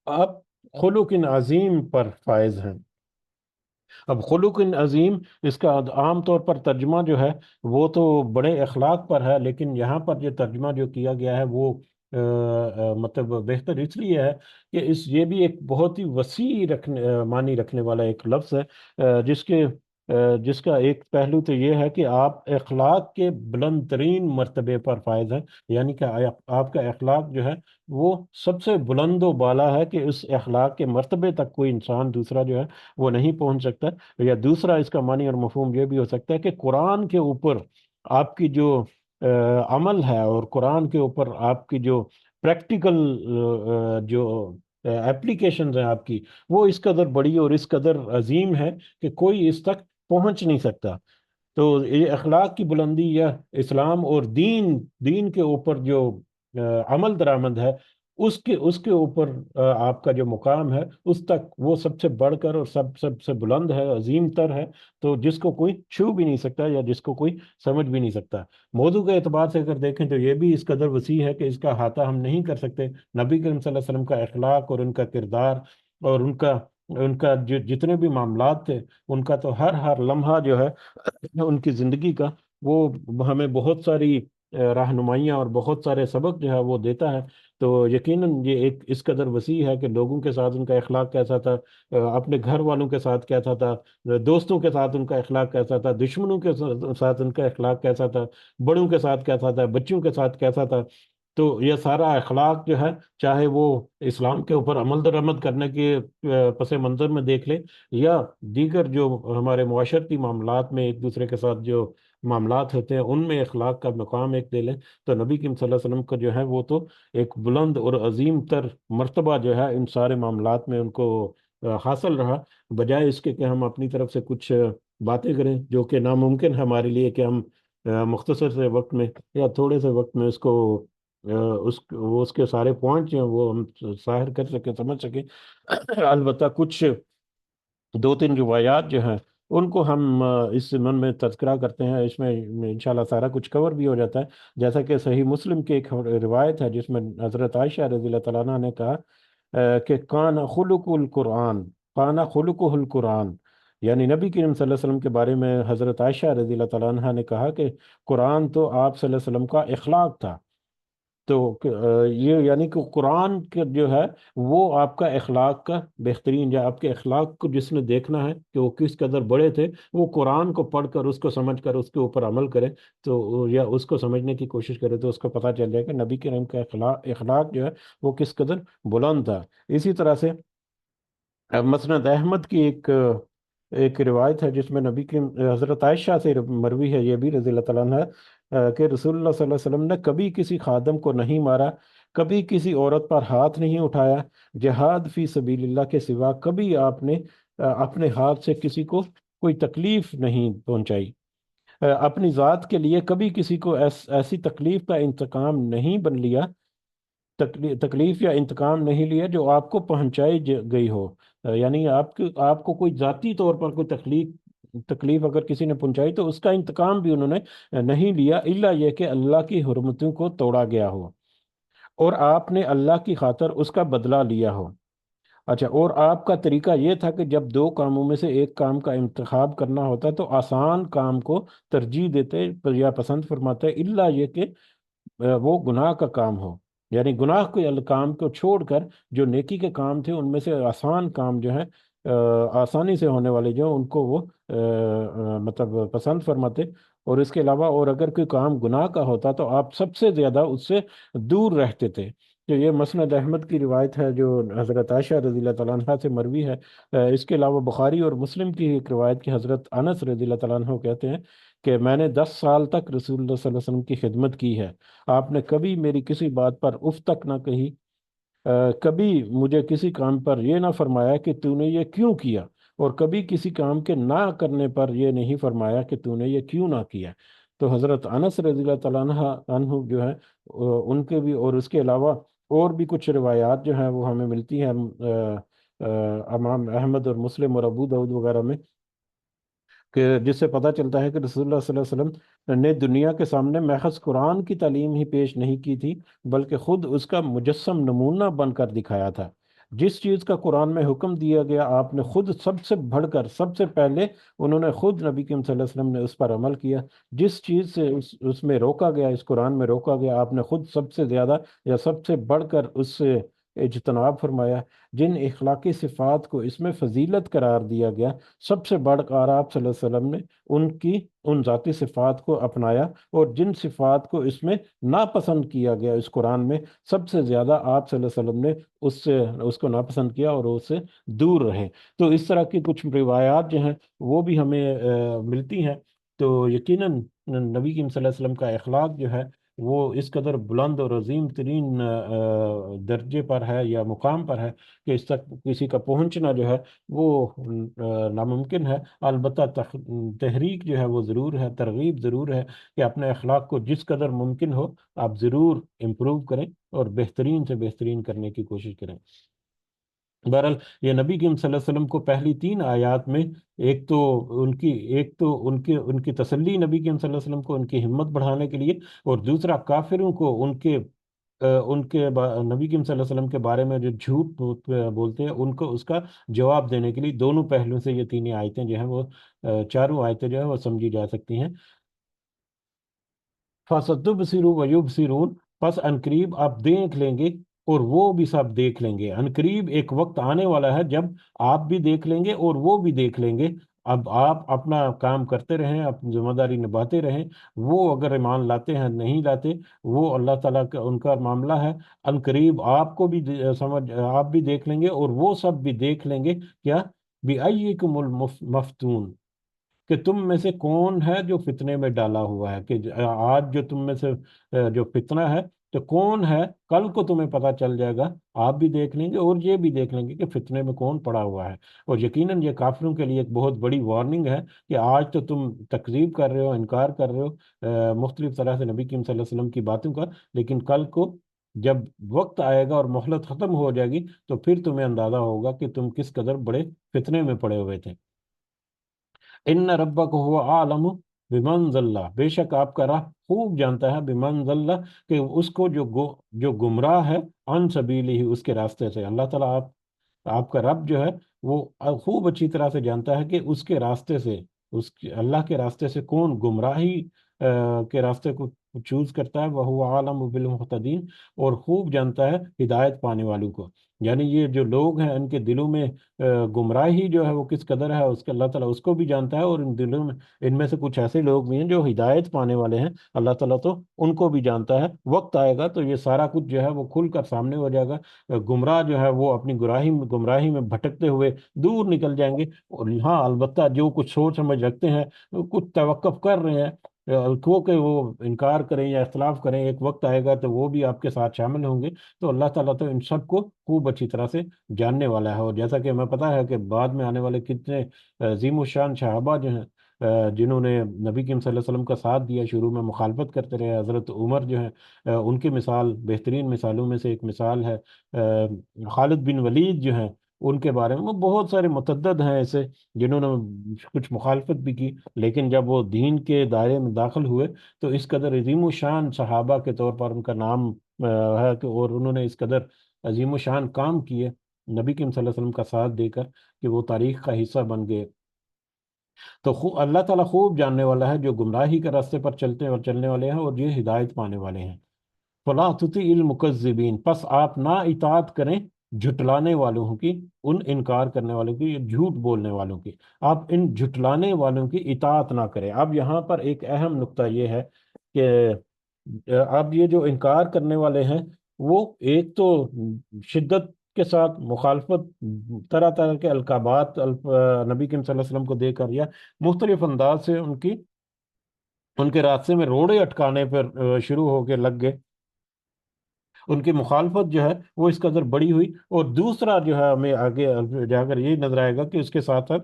آپ خلق عظیم پر فائز ہیں۔ اب خلق عظیم، اس کا عام طور پر ترجمہ جو ہے وہ تو بڑے اخلاق پر ہے، لیکن یہاں پر جو ترجمہ جو کیا گیا ہے وہ مطلب بہتر اس لیے ہے کہ یہ بھی ایک بہت ہی وسیع معنی رکھنے والا ایک لفظ ہے، جس کا ایک پہلو تو یہ ہے کہ آپ اخلاق کے بلند ترین مرتبے پر فائز ہیں، یعنی کہ آپ کا اخلاق جو ہے وہ سب سے بلند و بالا ہے، کہ اس اخلاق کے مرتبے تک کوئی انسان دوسرا جو ہے وہ نہیں پہنچ سکتا۔ یا دوسرا اس کا معنی اور مفہوم یہ بھی ہو سکتا ہے کہ قرآن کے اوپر آپ کی جو عمل ہے، اور قرآن کے اوپر آپ کی جو پریکٹیکل جو اپلیکیشنز ہیں آپ کی، وہ اس قدر بڑی اور اس قدر عظیم ہے کہ کوئی اس تک پہنچ نہیں سکتا۔ تو یہ اخلاق کی بلندی یا اسلام اور دین کے اوپر جو عمل درآمد ہے، اس کے اوپر آپ کا جو مقام ہے اس تک وہ سب سے بڑھ کر اور سب سے بلند ہے، عظیم تر ہے، تو جس کو کوئی چھو بھی نہیں سکتا یا جس کو کوئی سمجھ بھی نہیں سکتا۔ موضوع کے اعتبار سے اگر دیکھیں تو یہ بھی اس قدر وسیع ہے کہ اس کا احاطہ ہم نہیں کر سکتے۔ نبی کریم صلی اللہ علیہ وسلم کا اخلاق اور ان کا کردار اور ان کا جتنے بھی معاملات تھے، ان کا تو ہر لمحہ جو ہے ان کی زندگی کا، وہ ہمیں بہت ساری رہنمائیاں اور بہت سارے سبق جو ہے وہ دیتا ہے۔ تو یقیناً یہ ایک اس قدر وسیع ہے کہ لوگوں کے ساتھ ان کا اخلاق کیسا تھا، اپنے گھر والوں کے ساتھ کیسا تھا، دوستوں کے ساتھ ان کا اخلاق کیسا تھا، دشمنوں کے ساتھ ان کا اخلاق کیسا تھا، بڑوں کے ساتھ کیسا تھا، بچوں کے ساتھ کیسا تھا۔ تو یہ سارا اخلاق جو ہے، چاہے وہ اسلام کے اوپر عمل درآمد کرنے کے پس منظر میں دیکھ لے، یا دیگر جو ہمارے معاشرتی معاملات میں ایک دوسرے کے ساتھ جو معاملات ہوتے ہیں ان میں اخلاق کا مقام ایک دے لیں، تو نبی کریم صلی اللہ علیہ وسلم کا جو ہے وہ تو ایک بلند اور عظیم تر مرتبہ جو ہے ان سارے معاملات میں ان کو حاصل رہا، بجائے اس کے کہ ہم اپنی طرف سے کچھ باتیں کریں جو کہ ناممکن ہے ہمارے لیے کہ ہم مختصر سے وقت میں یا تھوڑے سے وقت میں اس کو وہ اس کے سارے پوائنٹ جو ہیں وہ ہم ظاہر کر سکیں، سمجھ سکیں۔ البتہ کچھ دو تین روایات جو ہیں ان کو ہم اس ضمن میں تذکرہ کرتے ہیں، اس میں انشاءاللہ سارا کچھ کور بھی ہو جاتا ہے۔ جیسا کہ صحیح مسلم کی ایک روایت ہے جس میں حضرت عائشہ رضی اللہ تعالیٰ عنہ نے کہا کہ کان خلق القرآن، کان خلق القرآن، یعنی نبی کریم صلی اللہ علیہ وسلم کے بارے میں حضرت عائشہ رضی اللہ تعالیٰ عنہ نے کہا کہ قرآن تو آپ صلی اللہ علیہ وسلم کا اخلاق تھا۔ تو یہ یعنی کہ قرآن کا جو ہے وہ آپ کا اخلاق کا بہترین، یا آپ کے اخلاق کو جس نے دیکھنا ہے کہ وہ کس قدر بڑے تھے، وہ قرآن کو پڑھ کر اس کو سمجھ کر اس کے اوپر عمل کرے، تو یا اس کو سمجھنے کی کوشش کرے تو اس کو پتہ چل جائے کہ نبی کریم کا اخلاق جو ہے وہ کس قدر بلند تھا۔ اسی طرح سے مسند احمد کی ایک روایت ہے جس میں نبی کی حضرت عائشہ سے مروی ہے، یہ بھی رضی اللہ تعالیٰ عنہ، کہ رسول اللہ صلی اللہ علیہ وسلم نے کبھی کسی خادم کو نہیں مارا، کبھی کسی عورت پر ہاتھ نہیں اٹھایا، جہاد فی سبیل اللہ کے سوا کبھی آپ نے اپنے ہاتھ سے کسی کو کوئی تکلیف نہیں پہنچائی، اپنی ذات کے لیے کبھی کسی کو ایسی تکلیف کا انتقام نہیں بن لیا، تکلیف یا انتقام نہیں لیا جو آپ کو پہنچائی گئی ہو، یعنی آپ کو کوئی ذاتی طور پر کوئی تکلیف اگر کسی نے پہنچائی تو اس کا انتقام بھی انہوں نے نہیں لیا، الا یہ کہ اللہ کی حرمتوں کو توڑا گیا ہو اور آپ نے اللہ کی خاطر اس کا بدلہ لیا ہو۔ اچھا، اور آپ کا طریقہ یہ تھا کہ جب دو کاموں میں سے ایک کام کا انتخاب کرنا ہوتا تو آسان کام کو ترجیح دیتے یا پسند فرماتے، الا یہ کہ وہ گناہ کا کام ہو، یعنی گناہ کے کام کو چھوڑ کر جو نیکی کے کام تھے ان میں سے آسان کام جو ہیں آسانی سے ہونے والے جو ہیں ان کو وہ مطلب پسند فرماتے، اور اس کے علاوہ اور اگر کوئی کام گناہ کا ہوتا تو آپ سب سے زیادہ اس سے دور رہتے تھے۔ تو یہ مسند احمد کی روایت ہے جو حضرت عائشہ رضی اللہ تعالیٰ عنہ سے مروی ہے۔ اس کے علاوہ بخاری اور مسلم کی ایک روایت کی حضرت انس رضی اللہ تعالیٰ عنہ کہتے ہیں کہ میں نے 10 سال تک رسول اللہ صلی اللہ علیہ وسلم کی خدمت کی ہے، آپ نے کبھی میری کسی بات پر اف تک نہ کہی، کبھی مجھے کسی کام پر یہ نہ فرمایا کہ تو نے یہ کیوں کیا، اور کبھی کسی کام کے نہ کرنے پر یہ نہیں فرمایا کہ تو نے یہ کیوں نہ کیا۔ تو حضرت انس رضی اللہ تعالیٰ عنہ جو ہے ان کے بھی، اور اس کے علاوہ اور بھی کچھ روایات جو ہیں وہ ہمیں ملتی ہیں امام احمد اور مسلم اور ابو داود وغیرہ میں، کہ جس سے پتہ چلتا ہے کہ رسول اللہ صلی اللہ علیہ وسلم نے دنیا کے سامنے محض قرآن کی تعلیم ہی پیش نہیں کی تھی، بلکہ خود اس کا مجسم نمونہ بن کر دکھایا تھا۔ جس چیز کا قرآن میں حکم دیا گیا آپ نے خود سب سے بڑھ کر، سب سے پہلے انہوں نے خود نبی کریم صلی اللہ علیہ وسلم نے اس پر عمل کیا۔ جس چیز سے اس میں روکا گیا، اس قرآن میں روکا گیا، آپ نے خود سب سے زیادہ یا سب سے بڑھ کر اس سے اجتناب فرمایا۔ جن اخلاقی صفات کو اس میں فضیلت قرار دیا گیا، سب سے بڑھ کر آپ صلی اللہ علیہ وسلم نے ان ذاتی صفات کو اپنایا، اور جن صفات کو اس میں ناپسند کیا گیا اس قرآن میں، سب سے زیادہ آپ صلی اللہ علیہ وسلم نے اس کو ناپسند کیا اور اس سے دور رہے۔ تو اس طرح کی کچھ روایات جو ہیں وہ بھی ہمیں ملتی ہیں۔ تو یقیناً نبی کریم صلی اللہ علیہ وسلم کا اخلاق جو ہے وہ اس قدر بلند اور عظیم ترین درجے پر ہے یا مقام پر ہے کہ اس تک کسی کا پہنچنا جو ہے وہ ناممکن ہے۔ البتہ تحریک جو ہے وہ ضرور ہے، ترغیب ضرور ہے کہ اپنے اخلاق کو جس قدر ممکن ہو آپ ضرور امپروو کریں اور بہترین سے بہترین کرنے کی کوشش کریں۔ بہرحال یہ نبی کریم صلی اللہ علیہ وسلم کو پہلی 3 آیات میں ایک تو ان کی تسلی نبی کریم صلی اللہ علیہ وسلم کو ان کی ہمت بڑھانے کے لیے، اور دوسرا کافروں کو نبی کریم صلی اللہ علیہ وسلم کے بارے میں جو جھوٹ بولتے ہیں ان کو اس کا جواب دینے کے لیے، دونوں پہلوؤں سے یہ 3 آیتیں جو ہیں وہ چاروں آیتیں جو ہیں وہ سمجھی جا سکتی ہیں۔ فَسَتُبْصِرُ وَيُبْصِرُونَ، پس انقریب آپ دیکھ لیں گے اور وہ بھی سب دیکھ لیں گے۔ انقریب ایک وقت آنے والا ہے جب آپ بھی دیکھ لیں گے اور وہ بھی دیکھ لیں گے۔ اب آپ اپنا کام کرتے رہیں، اپنی ذمہ داری نبھاتے رہیں، وہ اگر ایمان لاتے ہیں نہیں لاتے وہ اللہ تعالیٰ کا ان کا معاملہ ہے۔ انقریب آپ کو بھی آپ بھی دیکھ لیں گے اور وہ سب بھی دیکھ لیں گے، کیا؟ بِأَيِّكُمُ الْمَفْتُونُ، کہ تم میں سے کون ہے جو فتنے میں ڈالا ہوا ہے، کہ آج جو تم میں سے جو فتنہ ہے تو کون ہے کل کو تمہیں پتہ چل جائے گا، آپ بھی دیکھ لیں گے اور یہ بھی دیکھ لیں گے کہ فتنے میں کون پڑا ہوا ہے۔ اور یقیناً یہ کافروں کے لیے ایک بہت بڑی وارننگ ہے کہ آج تو تم تکذیب کر رہے ہو، انکار کر رہے ہو مختلف طرح سے نبی کریم صلی اللہ علیہ وسلم کی باتوں کا، لیکن کل کو جب وقت آئے گا اور مہلت ختم ہو جائے گی تو پھر تمہیں اندازہ ہوگا کہ تم کس قدر بڑے فتنے میں پڑے ہوئے تھے۔ ان ربک هو عالم بمن ضل، بے شک آپ کا رب خوب جانتا ہے بمن ضل، کہ اس کو جو گمراہ ہے، عن سبیلی ہی، اس کے راستے سے۔ اللہ تعالیٰ آپ کا رب جو ہے وہ خوب اچھی طرح سے جانتا ہے کہ اس کے راستے سے، اللہ کے راستے سے کون گمراہی کے راستے کو چوز کرتا ہے، وہ عالم بالمہتدین، اور خوب جانتا ہے ہدایت پانے والوں کو۔ یعنی یہ جو لوگ ہیں ان کے دلوں میں گمراہی جو ہے وہ کس قدر ہے، اس کے اللہ تعالیٰ اس کو بھی جانتا ہے، اور ان دلوں میں ان میں سے کچھ ایسے لوگ بھی ہیں جو ہدایت پانے والے ہیں، اللہ تعالیٰ تو ان کو بھی جانتا ہے۔ وقت آئے گا تو یہ سارا کچھ جو ہے وہ کھل کر سامنے ہو جائے گا، گمراہ جو ہے وہ اپنی گمراہی میں بھٹکتے ہوئے دور نکل جائیں گے، اور ہاں البتہ جو کچھ سوچ سمجھ رکھتے ہیں، کچھ توقف کر رہے ہیں کہ وہ انکار کریں یا اختلاف کریں، ایک وقت آئے گا تو وہ بھی آپ کے ساتھ شامل ہوں گے۔ تو اللہ تعالیٰ تو ان سب کو خوب اچھی طرح سے جاننے والا ہے، اور جیسا کہ ہمیں پتہ ہے کہ بعد میں آنے والے کتنے عظیم الشان صحابہ جو ہیں جنہوں نے نبی کریم صلی اللہ علیہ وسلم کا ساتھ دیا، شروع میں مخالفت کرتے رہے، حضرت عمر جو ہیں ان کی مثال بہترین مثالوں میں سے ایک مثال ہے۔ خالد بن ولید جو ہیں ان کے بارے میں، وہ بہت سارے متعدد ہیں ایسے جنہوں نے کچھ مخالفت بھی کی، لیکن جب وہ دین کے دائرے میں داخل ہوئے تو اس قدر عظیم الشان صحابہ کے طور پر ان کا نام ہے کہ، اور انہوں نے اس قدر عظیم الشان کام کیے نبی کریم صلی اللہ علیہ وسلم کا ساتھ دے کر کہ وہ تاریخ کا حصہ بن گئے۔ تو اللہ تعالیٰ خوب جاننے والا ہے جو گمراہی کے راستے پر چلتے اور چلنے والے ہیں، اور یہ ہدایت پانے والے ہیں۔ فلا تطیع المکذبین، پس آپ نہ اطاعت کریں جھٹلانے والوں کی، ان انکار کرنے والوں کی، جھوٹ بولنے والوں کی، آپ ان جھٹلانے والوں کی اطاعت نہ کریں۔ اب یہاں پر ایک اہم نقطہ یہ ہے کہ اب یہ جو انکار کرنے والے ہیں وہ ایک تو شدت کے ساتھ مخالفت، طرح طرح کے القابات نبی کریم صلی اللہ علیہ وسلم کو دے کر یا مختلف انداز سے ان کے راستے میں روڑے اٹکانے پر شروع ہو کے لگ گئے، ان کی مخالفت جو ہے وہ اس قدر بڑی ہوئی۔ اور دوسرا جو ہے ہمیں آگے جا کر یہی نظر آئے گا کہ اس کے ساتھ ساتھ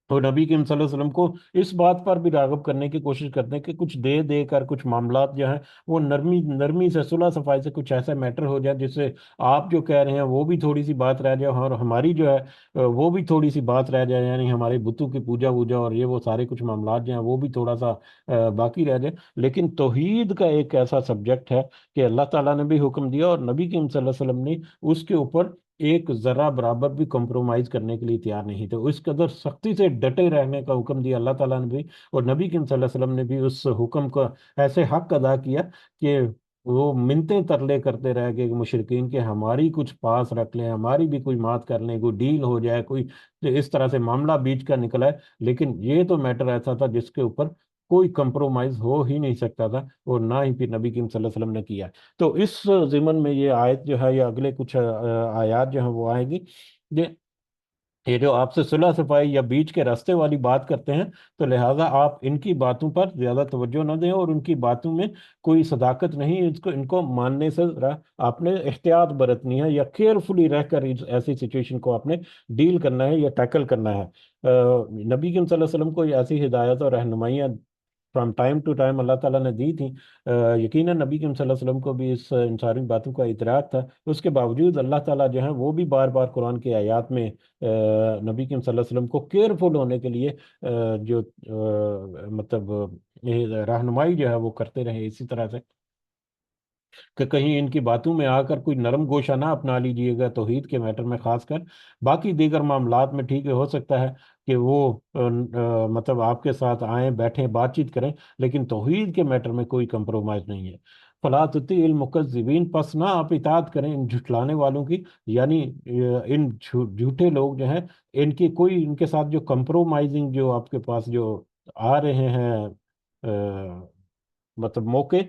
وہ نبی کریم صلی اللہ علیہ وسلم کو اس بات پر بھی راغب کرنے کی کوشش کرتے ہیں کہ کچھ دے دے کر کچھ معاملات جو ہیں وہ نرمی نرمی سے، صلح صفائی سے کچھ ایسا میٹر ہو جائے جس سے آپ جو کہہ رہے ہیں وہ بھی تھوڑی سی بات رہ جائے، اور ہماری جو ہے وہ بھی تھوڑی سی بات رہ جائے، یعنی ہمارے بتوں کی پوجا ووجا اور یہ وہ سارے کچھ معاملات جو ہیں وہ بھی تھوڑا سا باقی رہ جائے۔ لیکن توحید کا ایک ایسا سبجیکٹ ہے کہ اللہ تعالیٰ نے بھی حکم دیا اور نبی کریم صلی اللہ علیہ وسلم نے اس کے اوپر ایک ذرہ برابر بھی کمپرومائز کرنے کے لیے تیار نہیں تھے، اس قدر سختی سے ڈٹے رہنے کا حکم دیا اللہ تعالیٰ نے بھی، اور نبی کریم صلی اللہ علیہ وسلم نے بھی اس حکم کا ایسے حق ادا کیا کہ وہ منتیں ترلے کرتے رہ گئے مشرکین کے ہماری کچھ پاس رکھ لیں، ہماری بھی کوئی بات کر لیں، کوئی ڈیل ہو جائے، کوئی اس طرح سے معاملہ بیچ کا نکلا ہے۔ لیکن یہ تو میٹر ایسا تھا جس کے اوپر کوئی کمپرومائز ہو ہی نہیں سکتا تھا، اور نہ ہی پھر نبی کریم صلی اللہ علیہ وسلم نے کیا۔ تو اس ضمن میں یہ آیت جو ہے یا اگلے کچھ آیات جو ہیں وہ آئیں گی، یہ یہ جو آپ سے صلح صفائی یا بیچ کے راستے والی بات کرتے ہیں، تو لہٰذا آپ ان کی باتوں پر زیادہ توجہ نہ دیں، اور ان کی باتوں میں کوئی صداقت نہیں، ان کو ماننے سے ذرا آپ نے احتیاط برتنی ہے، یا کیئرفلی رہ کر ایسی سچویشن کو آپ نے ڈیل کرنا ہے یا ٹیکل کرنا ہے۔ نبی کریم صلی اللہ علیہ وسلم کو یہ ایسی ہدایت اور رہنمائیاں فرام ٹائم ٹو ٹائم اللہ تعالیٰ نے دی تھیں، یقیناً نبی کریم صلی اللہ علیہ وسلم کو بھی ان ساری باتوں کا ادراک تھا، اس کے باوجود اللہ تعالیٰ جو ہے وہ بھی بار بار قرآن کی آیات میں نبی کریم صلی اللہ علیہ وسلم کو کیئرفل ہونے کے لیے جو مطلب رہنمائی جو ہے وہ کرتے رہے، اسی طرح سے کہ کہیں ان کی باتوں میں آ کر کوئی نرم گوشہ نہ اپنا لیجیے گا توحید کے میٹر میں خاص کر۔ باقی دیگر معاملات میں ٹھیک ہے، ہو سکتا ہے کہ وہ مطلب آپ کے ساتھ آئیں بیٹھیں بات چیت کریں، لیکن توحید کے میٹر میں کوئی کمپرومائز نہیں ہے۔ فلا تطیع المکذبین، پس نہ آپ اطاعت کریں ان جھٹلانے والوں کی، یعنی ان جھوٹے لوگ جو ہیں ان کے ساتھ جو کمپرومائزنگ جو آپ کے پاس جو آ رہے ہیں مطلب موقع،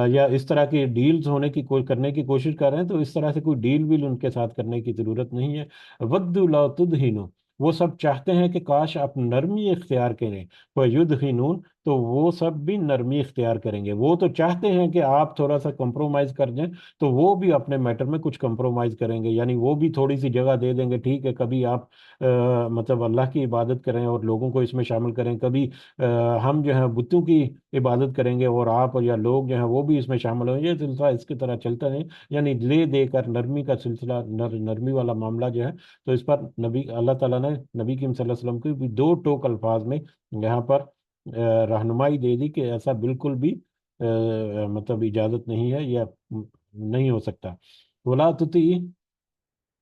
یا اس طرح کی ڈیلز ہونے کی کوئی کرنے کی کوشش کر رہے ہیں، تو اس طرح سے کوئی ڈیل ویل ان کے ساتھ کرنے کی ضرورت نہیں ہے۔ ودوا لا تدہنوا، وہ سب چاہتے ہیں کہ کاش آپ نرمی اختیار کریں، ویدہنون، تو وہ سب بھی نرمی اختیار کریں گے. وہ تو چاہتے ہیں کہ آپ تھوڑا سا کمپرومائز کر دیں، تو وہ بھی اپنے میٹر میں کچھ کمپرومائز کریں گے، یعنی وہ بھی تھوڑی سی جگہ دے دیں گے. ٹھیک ہے، کبھی آپ مطلب اللہ کی عبادت کریں اور لوگوں کو اس میں شامل کریں، کبھی ہم جو ہیں بتوں کی عبادت کریں گے اور آپ یا لوگ جو ہیں وہ بھی اس میں شامل ہوں. یہ سلسلہ اس کی طرح چلتا ہے، یعنی لے دے کر نرمی کا سلسلہ، نرمی والا معاملہ جو ہے. تو اس پر نبی اللہ تعالیٰ نے نبی کریم صلی اللہ علیہ وسلم کو بھی دو ٹوک الفاظ میں یہاں پر رہنمائی دے دی کہ ایسا بالکل بھی مطلب اجازت نہیں ہے یا نہیں ہو سکتا. ولا تطیع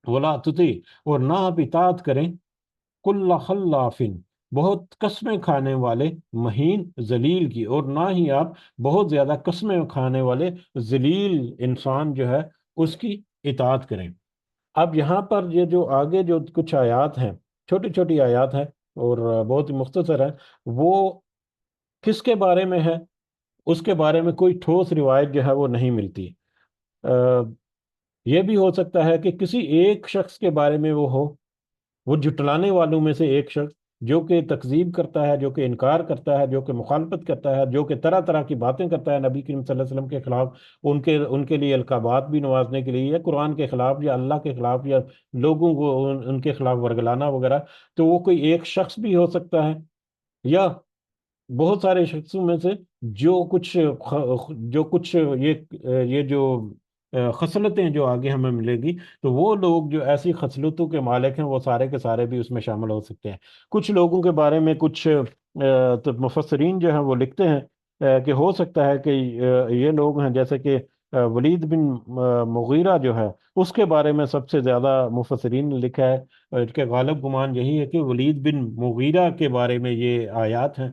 ولا تطیع اور نہ آپ اطاعت کریں کل خلاف بہت قسمیں کھانے والے، مہین ذلیل کی، اور نہ ہی آپ بہت زیادہ قسمیں کھانے والے ذلیل انسان جو ہے اس کی اطاعت کریں. اب یہاں پر یہ جو آگے جو کچھ آیات ہیں، چھوٹی چھوٹی آیات ہیں اور بہت ہی مختصر ہے، وہ کس کے بارے میں ہے؟ اس کے بارے میں کوئی ٹھوس روایت جو ہے وہ نہیں ملتی. یہ بھی ہو سکتا ہے کہ کسی ایک شخص کے بارے میں وہ جٹلانے والوں میں سے ایک شخص جو کہ تکذیب کرتا ہے، جو کہ انکار کرتا ہے، جو کہ مخالفت کرتا ہے، جو کہ طرح طرح کی باتیں کرتا ہے نبی کریم صلی اللہ علیہ وسلم کے خلاف، ان کے لیے القابات بھی نوازنے کے لیے، یا قرآن کے خلاف یا اللہ کے خلاف یا لوگوں کو ان کے خلاف ورگلانا وغیرہ. تو وہ کوئی ایک شخص بھی ہو سکتا ہے، یا بہت سارے شخصوں میں سے جو کچھ یہ جو خصلتیں جو آگے ہمیں ملے گی، تو وہ لوگ جو ایسی خصلتوں کے مالک ہیں وہ سارے کے سارے بھی اس میں شامل ہو سکتے ہیں. کچھ لوگوں کے بارے میں کچھ تو مفسرین جو ہیں وہ لکھتے ہیں کہ ہو سکتا ہے کہ یہ لوگ ہیں جیسے کہ ولید بن مغیرہ جو ہے، اس کے بارے میں سب سے زیادہ مفسرین نے لکھا ہے. اس کے غالب گمان یہی ہے کہ ولید بن مغیرہ کے بارے میں یہ آیات ہیں.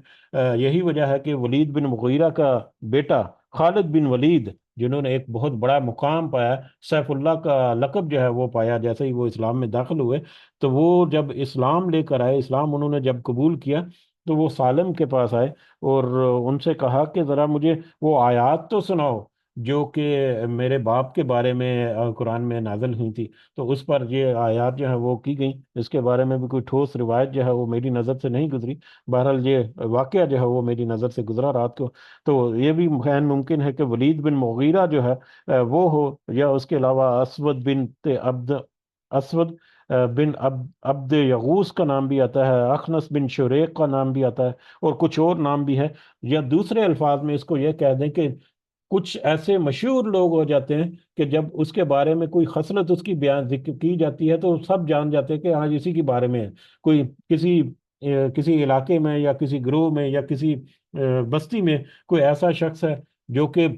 یہی وجہ ہے کہ ولید بن مغیرہ کا بیٹا خالد بن ولید، جنہوں نے ایک بہت بڑا مقام پایا، سیف اللہ کا لقب جو ہے وہ پایا جیسے ہی وہ اسلام میں داخل ہوئے، تو وہ جب اسلام لے کر آئے، اسلام انہوں نے جب قبول کیا، تو وہ سالم کے پاس آئے اور ان سے کہا کہ ذرا مجھے وہ آیات تو سناؤ جو کہ میرے باپ کے بارے میں قرآن میں نازل ہوئی تھی. تو اس پر یہ آیات جو ہے وہ کی گئیں. اس کے بارے میں بھی کوئی ٹھوس روایت جو ہے وہ میری نظر سے نہیں گزری. بہرحال یہ واقعہ جو ہے وہ میری نظر سے گزرا رات کو. تو یہ بھی عین ممکن ہے کہ ولید بن مغیرہ جو ہے وہ ہو، یا اس کے علاوہ اسود بن عبد یغوس کا نام بھی آتا ہے، اخنس بن شریق کا نام بھی آتا ہے، اور کچھ اور نام بھی ہے. یا دوسرے الفاظ میں اس کو یہ کہہ دیں کہ کچھ ایسے مشہور لوگ ہو جاتے ہیں کہ جب اس کے بارے میں کوئی خصلت اس کی بیان ذکر کی جاتی ہے تو سب جان جاتے ہیں کہ آج اسی کے بارے میں ہے. کوئی کسی علاقے میں یا کسی گروہ میں یا کسی بستی میں کوئی ایسا شخص ہے جو کہ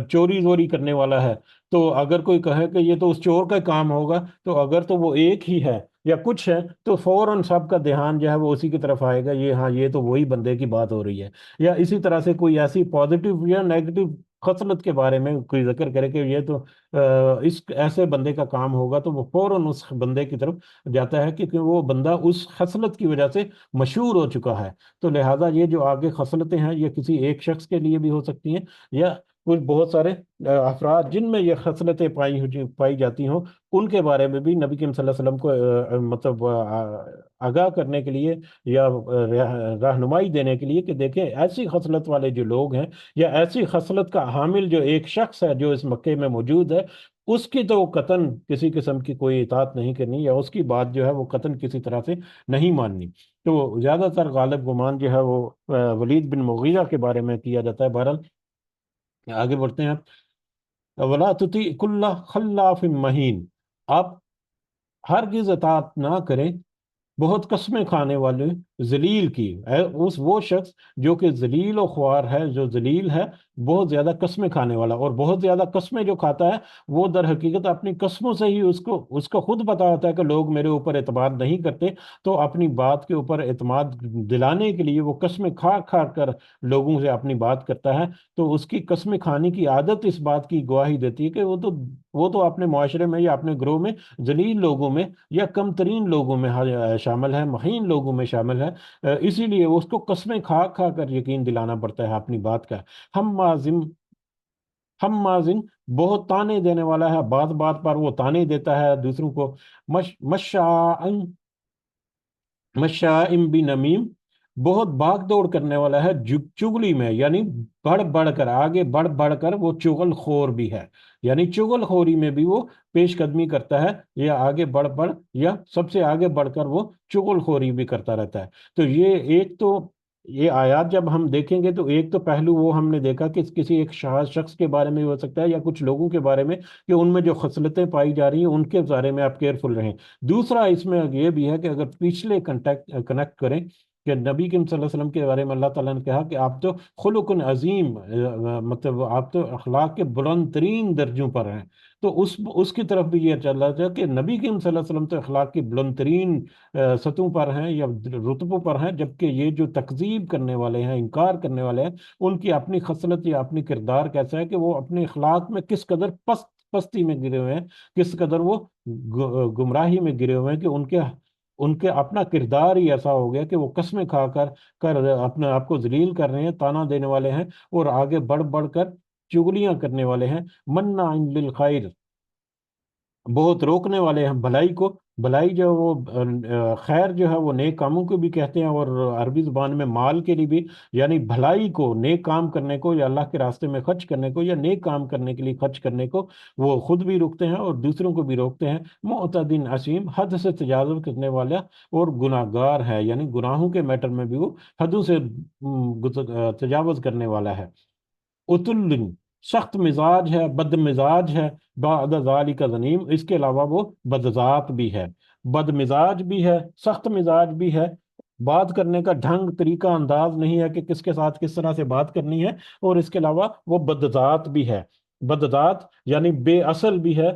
چوری زوری کرنے والا ہے، تو اگر کوئی کہے کہ یہ تو اس چور کا کام ہوگا، تو اگر تو وہ ایک ہی ہے یا کچھ ہے تو فوراً سب کا دھیان جو ہے وہ اسی کی طرف آئے گا، یہ ہاں یہ تو وہی بندے کی بات ہو رہی ہے. یا اسی طرح سے کوئی ایسی پازیٹیو یا نیگیٹو خصلت کے بارے میں کوئی ذکر کرے کہ یہ تو اس ایسے بندے کا کام ہوگا، تو وہ فوراً اس بندے کی طرف جاتا ہے کیونکہ وہ بندہ اس خصلت کی وجہ سے مشہور ہو چکا ہے. تو لہٰذا یہ جو آگے خصلتیں ہیں یہ کسی ایک شخص کے لیے بھی ہو سکتی ہیں، یا کچھ بہت سارے افراد جن میں یہ خصلتیں پائی جاتی ہوں، ان کے بارے میں بھی نبی کریم صلی اللہ علیہ وسلم کو مطلب آگاہ کرنے کے لیے یا رہنمائی دینے کے لیے کہ دیکھیں ایسی خصلت والے جو لوگ ہیں، یا ایسی خصلت کا حامل جو ایک شخص ہے جو اس مکے میں موجود ہے، اس کی تو قطعاً کسی قسم کی کوئی اطاعت نہیں کرنی، یا اس کی بات جو ہے وہ قطعاً کسی طرح سے نہیں ماننی. تو زیادہ تر غالب گمان جو ہے وہ ولید بن مغیرہ کے بارے میں کیا جاتا ہے. بہرحال آگے بڑھتے ہیں. ولا تطیع کل خلاف مہین، آپ ہرگز اطاعت نہ کریں بہت قسمیں کھانے والے ذلیل کی. وہ شخص جو کہ ذلیل و خوار ہے، جو ذلیل ہے، بہت زیادہ قسمیں کھانے والا، اور بہت زیادہ قسمیں جو کھاتا ہے وہ در حقیقت اپنی قسموں سے ہی اس کو خود پتا ہوتا ہے کہ لوگ میرے اوپر اعتماد نہیں کرتے، تو اپنی بات کے اوپر اعتماد دلانے کے لیے وہ قسمیں کھا کھا کر لوگوں سے اپنی بات کرتا ہے. تو اس کی قسمیں کھانے کی عادت اس بات کی گواہی دیتی ہے کہ وہ تو اپنے معاشرے میں یا اپنے گروہ میں ذلیل لوگوں میں یا کم ترین لوگوں میں شامل ہے، مہین لوگوں میں شامل ہے. اسی لیے اس کو قسمیں کھا کھا کر یقین دلانا پڑتا ہے اپنی بات کا. ہم مازن بہت تانے دینے والا ہے، بات بات پر وہ تانے دیتا ہے دوسروں کو. مشاء بنمیم بہت بھاگ دوڑ کرنے والا ہے چگلی میں، یعنی بڑھ بڑھ کر، آگے بڑھ بڑھ کر وہ چغل خور بھی ہے، یعنی چغل خوری میں بھی وہ پیش قدمی کرتا ہے، یا آگے بڑھ بڑھ، یا سب سے آگے بڑھ کر وہ چغل خوری بھی کرتا رہتا ہے۔ تو یہ ایک تو، یہ آیات جب ہم دیکھیں گے تو ایک تو پہلو وہ ہم نے دیکھا کہ کسی ایک شخص کے بارے میں ہو سکتا ہے، یا کچھ لوگوں کے بارے میں، کہ ان میں جو خصلتیں پائی جا رہی ہیں ان کے بارے میں آپ کیئرفل رہیں۔ دوسرا اس میں یہ بھی ہے کہ اگر پچھلے کنیکٹ کریں کہ نبی کریم صلی اللہ علیہ وسلم کے بارے میں اللہ تعالیٰ نے کہا کہ آپ تو خلق عظیم، مطلب آپ تو اخلاق کے بلند ترین درجوں پر ہیں، تو اس کی طرف بھی یہ چل رہا تھا کہ نبی کریم صلی اللہ علیہ وسلم تو اخلاق کی بلند ترین سطحوں پر ہیں یا رتبوں پر ہیں، جبکہ یہ جو تکذیب کرنے والے ہیں، انکار کرنے والے ہیں، ان کی اپنی خصلت یا اپنی کردار کیسا ہے کہ وہ اپنے اخلاق میں کس قدر پستی میں گرے ہوئے ہیں، کس قدر وہ گمراہی میں گرے ہوئے ہیں، کہ ان کے اپنا کردار ہی ایسا ہو گیا کہ وہ قسمیں کھا کر اپنے آپ کو ذلیل کر رہے ہیں، تانا دینے والے ہیں، اور آگے بڑھ بڑھ کر چگلیاں کرنے والے ہیں، منع للخیر، بہت روکنے والے ہیں بھلائی کو۔ بھلائی جو ہے وہ خیر جو ہے وہ نیک کاموں کو بھی کہتے ہیں، اور عربی زبان میں مال کے لیے بھی، یعنی بھلائی کو، نیک کام کرنے کو، یا اللہ کے راستے میں خرچ کرنے کو، یا نیک کام کرنے کے لیے خرچ کرنے کو وہ خود بھی روکتے ہیں اور دوسروں کو بھی روکتے ہیں۔ معتدٍ عصیم، حد سے تجاوز کرنے والا اور گناہ گار ہے، یعنی گناہوں کے میٹر میں بھی وہ حدوں سے تجاوز کرنے والا ہے۔ اتل، سخت مزاج ہے، بد مزاج ہے، بعد ذالک ظنیم، اس کے علاوہ وہ بدذات بھی ہے، بد مزاج بھی ہے، سخت مزاج بھی ہے، بات کرنے کا ڈھنگ طریقہ انداز نہیں ہے کہ کس کے ساتھ کس طرح سے بات کرنی ہے، اور اس کے علاوہ وہ بدذات بھی ہے۔ بدذات یعنی بے اصل بھی ہے،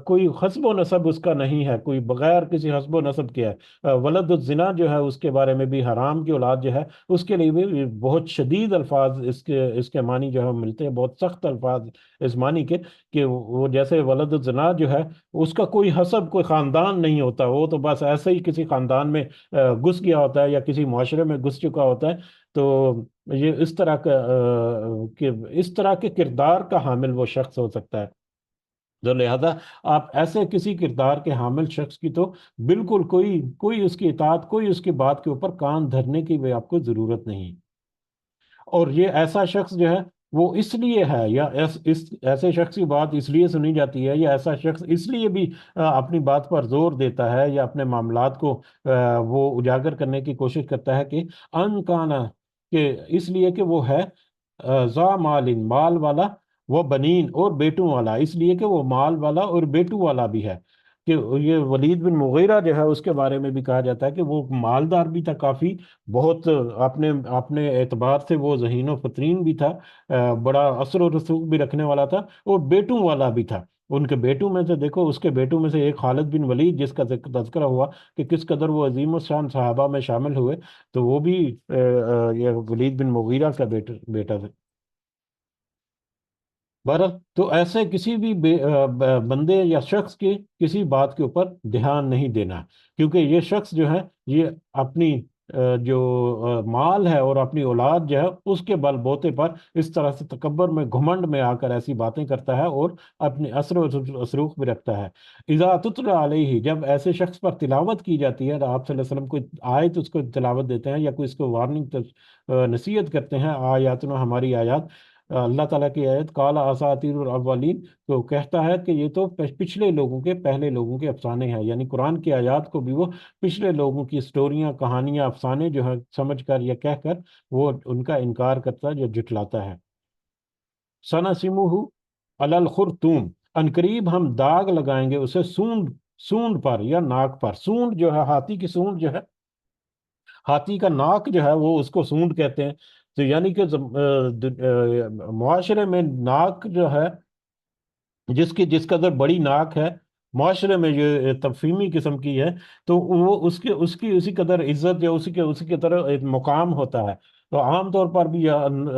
کوئی حسب و نسب اس کا نہیں ہے، کوئی بغیر کسی حسب و نسب کے ہے۔ ولد الزنا جو ہے اس کے بارے میں بھی، حرام کی اولاد جو ہے اس کے لیے بھی بہت شدید الفاظ اس کے معنی جو ہے ملتے ہیں، بہت سخت الفاظ اس معنی کے، کہ وہ جیسے ولد الزنا جو ہے اس کا کوئی حسب، کوئی خاندان نہیں ہوتا، وہ تو بس ایسے ہی کسی خاندان میں گھس گیا ہوتا ہے، یا کسی معاشرے میں گھس چکا ہوتا ہے، تو یہ اس طرح کے کردار کا حامل وہ شخص ہو سکتا ہے۔ تو لہذا آپ ایسے کسی کردار کے حامل شخص کی تو بالکل کوئی اس کی اطاعت، کوئی اس کی بات کے اوپر کان دھرنے کی بھی آپ کو ضرورت نہیں۔ اور یہ ایسا شخص جو ہے وہ اس لیے ہے، یا ایسے شخص کی بات اس لیے سنی جاتی ہے، یا ایسا شخص اس لیے بھی اپنی بات پر زور دیتا ہے، یا اپنے معاملات کو وہ اجاگر کرنے کی کوشش کرتا ہے، کہ ان کانا، کہ اس لیے کہ وہ ہے ذا مال، مال والا، وہ بنین، اور بیٹوں والا، اس لیے کہ وہ مال والا اور بیٹوں والا بھی ہے۔ کہ یہ ولید بن مغیرہ جو ہے اس کے بارے میں بھی کہا جاتا ہے کہ وہ مالدار بھی تھا کافی، بہت اپنے اعتبار سے وہ ذہین و فطرین بھی تھا، بڑا اثر و رسوخ بھی رکھنے والا تھا، اور بیٹوں والا بھی تھا۔ ان کے بیٹوں میں سے دیکھو، اس کے بیٹوں میں سے ایک خالد بن ولید، جس کا تذکرہ ہوا کہ کس قدر وہ عظیم الشان صحابہ میں شامل ہوئے، تو وہ بھی یہ ولید بن مغیرہ کا بیٹا تھا۔ بہرحال تو ایسے کسی بھی بندے یا شخص کی کسی بات کے اوپر دھیان نہیں دینا، کیونکہ یہ شخص جو ہے یہ اپنی جو مال ہے اور اپنی اولاد جو ہے اس کے بل بوتے پر اس طرح سے تکبر میں، گھمنڈ میں آ کر ایسی باتیں کرتا ہے، اور اپنی اثر و رسوخ بھی رکھتا ہے۔ اذا تتلی علیہ، جب ایسے شخص پر تلاوت کی جاتی ہے، آپ صلی اللہ علیہ وسلم کوئی آیت اس کو تلاوت دیتے ہیں، یا کوئی اس کو وارننگ نصیحت کرتے ہیں، آیاتنا، ہماری آیات، اللہ تعالیٰ کی آیت، قال اساطیر الاولین، تو کہتا ہے کہ یہ تو پچھلے لوگوں کے، پہلے لوگوں کے افسانے ہیں، یعنی قرآن کی آیات کو بھی وہ پچھلے لوگوں کی سٹوریاں، کہانیاں، افسانے جو ہیں سمجھ کر یا کہہ کر وہ ان کا انکار کرتا ہے، جو جھٹلاتا ہے۔ سنسمہ علی الخرطوم، عنقریب ہم داغ لگائیں گے اسے سونڈ پر یا ناک پر۔ سونڈ جو ہے، ہاتھی کی سونڈ جو ہے، ہاتھی کا ناک جو ہے وہ اس کو سونڈ کہتے ہیں۔ تو یعنی کہ معاشرے میں ناک جو ہے، جس قدر بڑی ناک ہے معاشرے میں، یہ تفہیمی قسم کی ہے، تو وہ اس کی اسی قدر عزت، یا اسی کی طرح ایک مقام ہوتا ہے۔ تو عام طور پر بھی یہ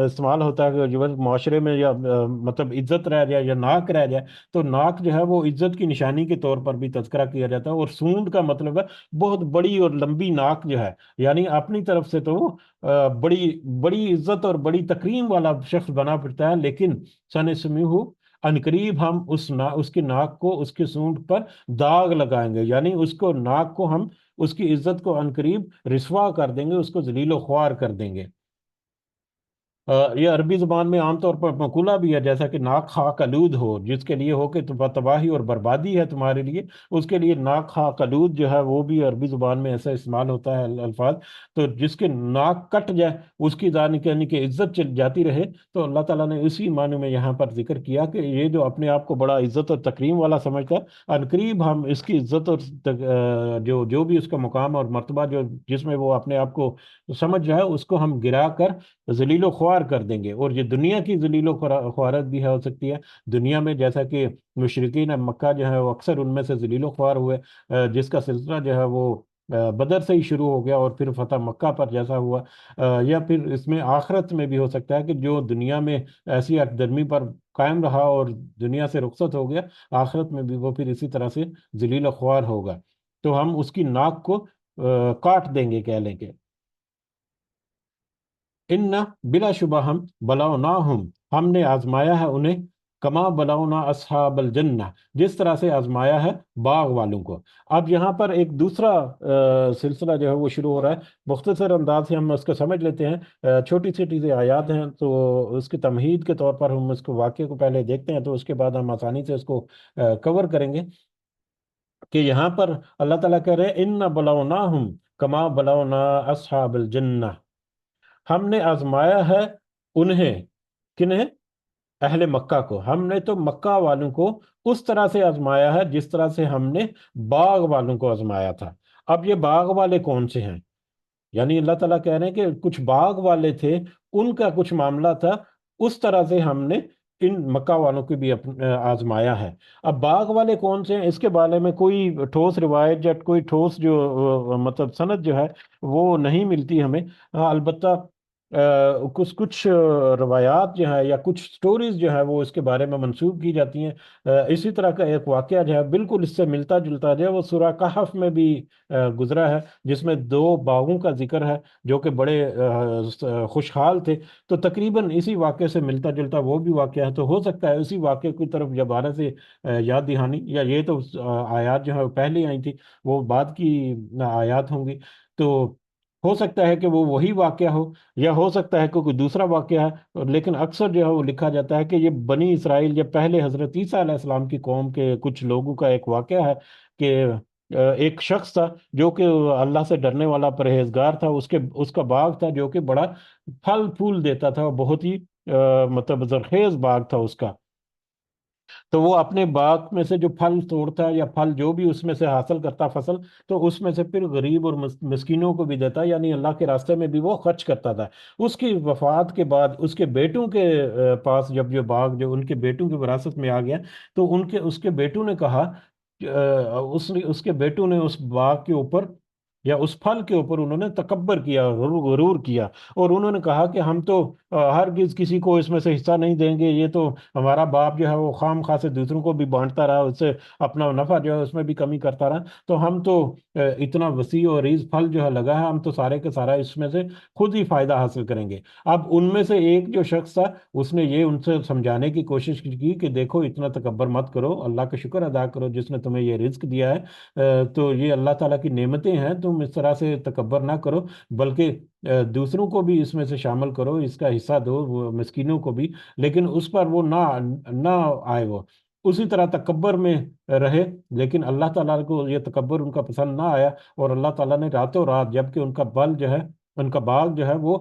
استعمال ہوتا ہے کہ جو معاشرے میں، یا مطلب عزت رہ جائے یا ناک رہ جائے، تو ناک جو ہے وہ عزت کی نشانی کے طور پر بھی تذکرہ کیا جاتا ہے، اور سونڈ کا مطلب ہے بہت بڑی اور لمبی ناک جو ہے، یعنی اپنی طرف سے تو وہ بڑی بڑی عزت اور بڑی تکریم والا شخص بنا پھرتا ہے، لیکن سنسمہ عنقریب ہم اس کی ناک کو اس کی سونڈ پر داغ لگائیں گے، یعنی اس کو ناک کو ہم اس کی عزت کو عنقریب رسوا کر دیں گے، اس کو ذلیل و خوار کر دیں گے۔ یہ عربی زبان میں عام طور پر مقولہ بھی ہے، جیسا کہ ناک خاک آلود ہو، جس کے لیے ہو کہ تباہی اور بربادی ہے تمہارے لیے، اس کے لیے ناک خاک آلود جو ہے وہ بھی عربی زبان میں ایسا استعمال ہوتا ہے الفاظ۔ تو جس کے ناک کٹ جائے، اس کی یعنی کہ عزت چل جاتی رہے، تو اللہ تعالیٰ نے اسی معنی میں یہاں پر ذکر کیا کہ یہ جو اپنے آپ کو بڑا عزت اور تکریم والا سمجھتا ہے، عنقریب ہم اس کی عزت اور جو بھی اس کا مقام اور مرتبہ جس میں وہ اپنے آپ کو سمجھ رہا ہے، اس کو ہم گرا کر ذلیل و خوار کر دیں گے۔ اور یہ دنیا کی ذلیل و خوارت بھی ہو سکتی ہے، دنیا میں جیسا کہ مشرکین مکہ جو ہے وہ اکثر ان میں سے ذلیل و خوار ہوئے، جس کا سلسلہ جو ہے وہ بدر سے ہی شروع ہو گیا اور پھر فتح مکہ پر جیسا ہوا، یا پھر اس میں آخرت میں بھی ہو سکتا ہے کہ جو دنیا میں ایسی درمی پر قائم رہا اور دنیا سے رخصت ہو گیا، آخرت میں بھی وہ پھر اسی طرح سے ذلیل و خوار ہوگا۔ تو ہم اس کی ناک کو کاٹ دیں گے، کہہ لیں کہ ان بلا شبہ ہم بلاؤناہم، ہم نے آزمایا ہے انہیں، کما بلاؤنا اصحاب الجنہ، جس طرح سے آزمایا ہے باغ والوں کو۔ اب یہاں پر ایک دوسرا سلسلہ جو ہے وہ شروع ہو رہا ہے، مختصر انداز سے ہم اس کو سمجھ لیتے ہیں، چھوٹی چھوٹی سی آیات ہیں، تو اس کی تمہید کے طور پر ہم اس کو واقعے کو پہلے دیکھتے ہیں، تو اس کے بعد ہم آسانی سے اس کو کور کریں گے کہ یہاں پر اللہ تعالیٰ کہہ رہے ہیں ان بلاؤناہم کما بلاؤنا اصحاب الجنہ، ہم نے آزمایا ہے انہیں، کنہیں؟ اہل مکہ کو، ہم نے تو مکہ والوں کو اس طرح سے آزمایا ہے جس طرح سے ہم نے باغ والوں کو آزمایا تھا۔ اب یہ باغ والے کون سے ہیں؟ یعنی اللہ تعالیٰ کہہ رہے ہیں کہ کچھ باغ والے تھے، ان کا کچھ معاملہ تھا، اس طرح سے ہم نے ان مکہ والوں کو بھی آزمایا ہے۔ اب باغ والے کون سے ہیں، اس کے بارے میں کوئی ٹھوس روایت یا کوئی ٹھوس جو مطلب سند جو ہے وہ نہیں ملتی ہمیں۔ ہاں، البتہ کچھ کچھ روایات جو ہے یا کچھ سٹوریز جو ہے وہ اس کے بارے میں منسوب کی جاتی ہیں۔ اسی طرح کا ایک واقعہ جو ہے بالکل اس سے ملتا جلتا جو ہے وہ سورہ کہف میں بھی گزرا ہے، جس میں دو باغوں کا ذکر ہے جو کہ بڑے خوشحال تھے۔ تو تقریباً اسی واقعے سے ملتا جلتا وہ بھی واقعہ ہے، تو ہو سکتا ہے اسی واقعے کی طرف دوبارہ سے یاد دہانی، یا یہ تو آیات جو ہے وہ پہلے آئی تھی، وہ بعد کی آیات ہوں گی، تو ہو سکتا ہے کہ وہ وہی واقعہ ہو، یا ہو سکتا ہے کہ کوئی دوسرا واقعہ ہے، لیکن اکثر جو ہے وہ لکھا جاتا ہے کہ یہ بنی اسرائیل یا پہلے حضرت عیسیٰ علیہ السلام کی قوم کے کچھ لوگوں کا ایک واقعہ ہے کہ ایک شخص تھا جو کہ اللہ سے ڈرنے والا پرہیزگار تھا، اس کا باغ تھا جو کہ بڑا پھل پھول دیتا تھا، بہت ہی مطلب زرخیز باغ تھا اس کا۔ تو وہ اپنے باغ میں سے جو پھل توڑتا یا پھل جو بھی اس میں سے حاصل کرتا فصل، تو اس میں سے پھر غریب اور مسکینوں کو بھی دیتا، یعنی اللہ کے راستے میں بھی وہ خرچ کرتا تھا۔ اس کی وفات کے بعد اس کے بیٹوں کے پاس جب یہ باغ جو ان کے بیٹوں کی وراثت میں آ گیا، تو اس کے بیٹوں نے کہا، اس کے بیٹوں نے اس باغ کے اوپر یا اس پھل کے اوپر انہوں نے تکبر کیا، غرور کیا، اور انہوں نے کہا کہ ہم تو ہرگز کسی کو اس میں سے حصہ نہیں دیں گے، یہ تو ہمارا باپ جو ہے وہ خام خواہ سے دوسروں کو بھی بانٹتا رہا، اس سے اپنا نفع جو ہے اس میں بھی کمی کرتا رہا، تو ہم تو اتنا وسیع اور عریض پھل جو ہے لگا ہے، ہم تو سارے کے سارا اس میں سے خود ہی فائدہ حاصل کریں گے۔ اب ان میں سے ایک جو شخص تھا، اس نے یہ ان سے سمجھانے کی کوشش کی کہ دیکھو اتنا تکبر مت کرو، اللہ کا شکر ادا کرو جس نے تمہیں یہ رزق دیا ہے، تو یہ اللہ تعالیٰ کی نعمتیں ہیں، تم اس طرح سے تکبر نہ کرو، بلکہ دوسروں کو بھی اس میں سے شامل کرو، اس کا حصہ دو، وہ مسکینوں کو بھی، لیکن اس پر وہ نہ آئے، وہ اسی طرح تکبر میں رہے۔ لیکن اللہ تعالیٰ کو یہ تکبر ان کا پسند نہ آیا، اور اللہ تعالیٰ نے راتوں رات، جب کہ ان کا بل جو ہے، ان کا باغ جو ہے وہ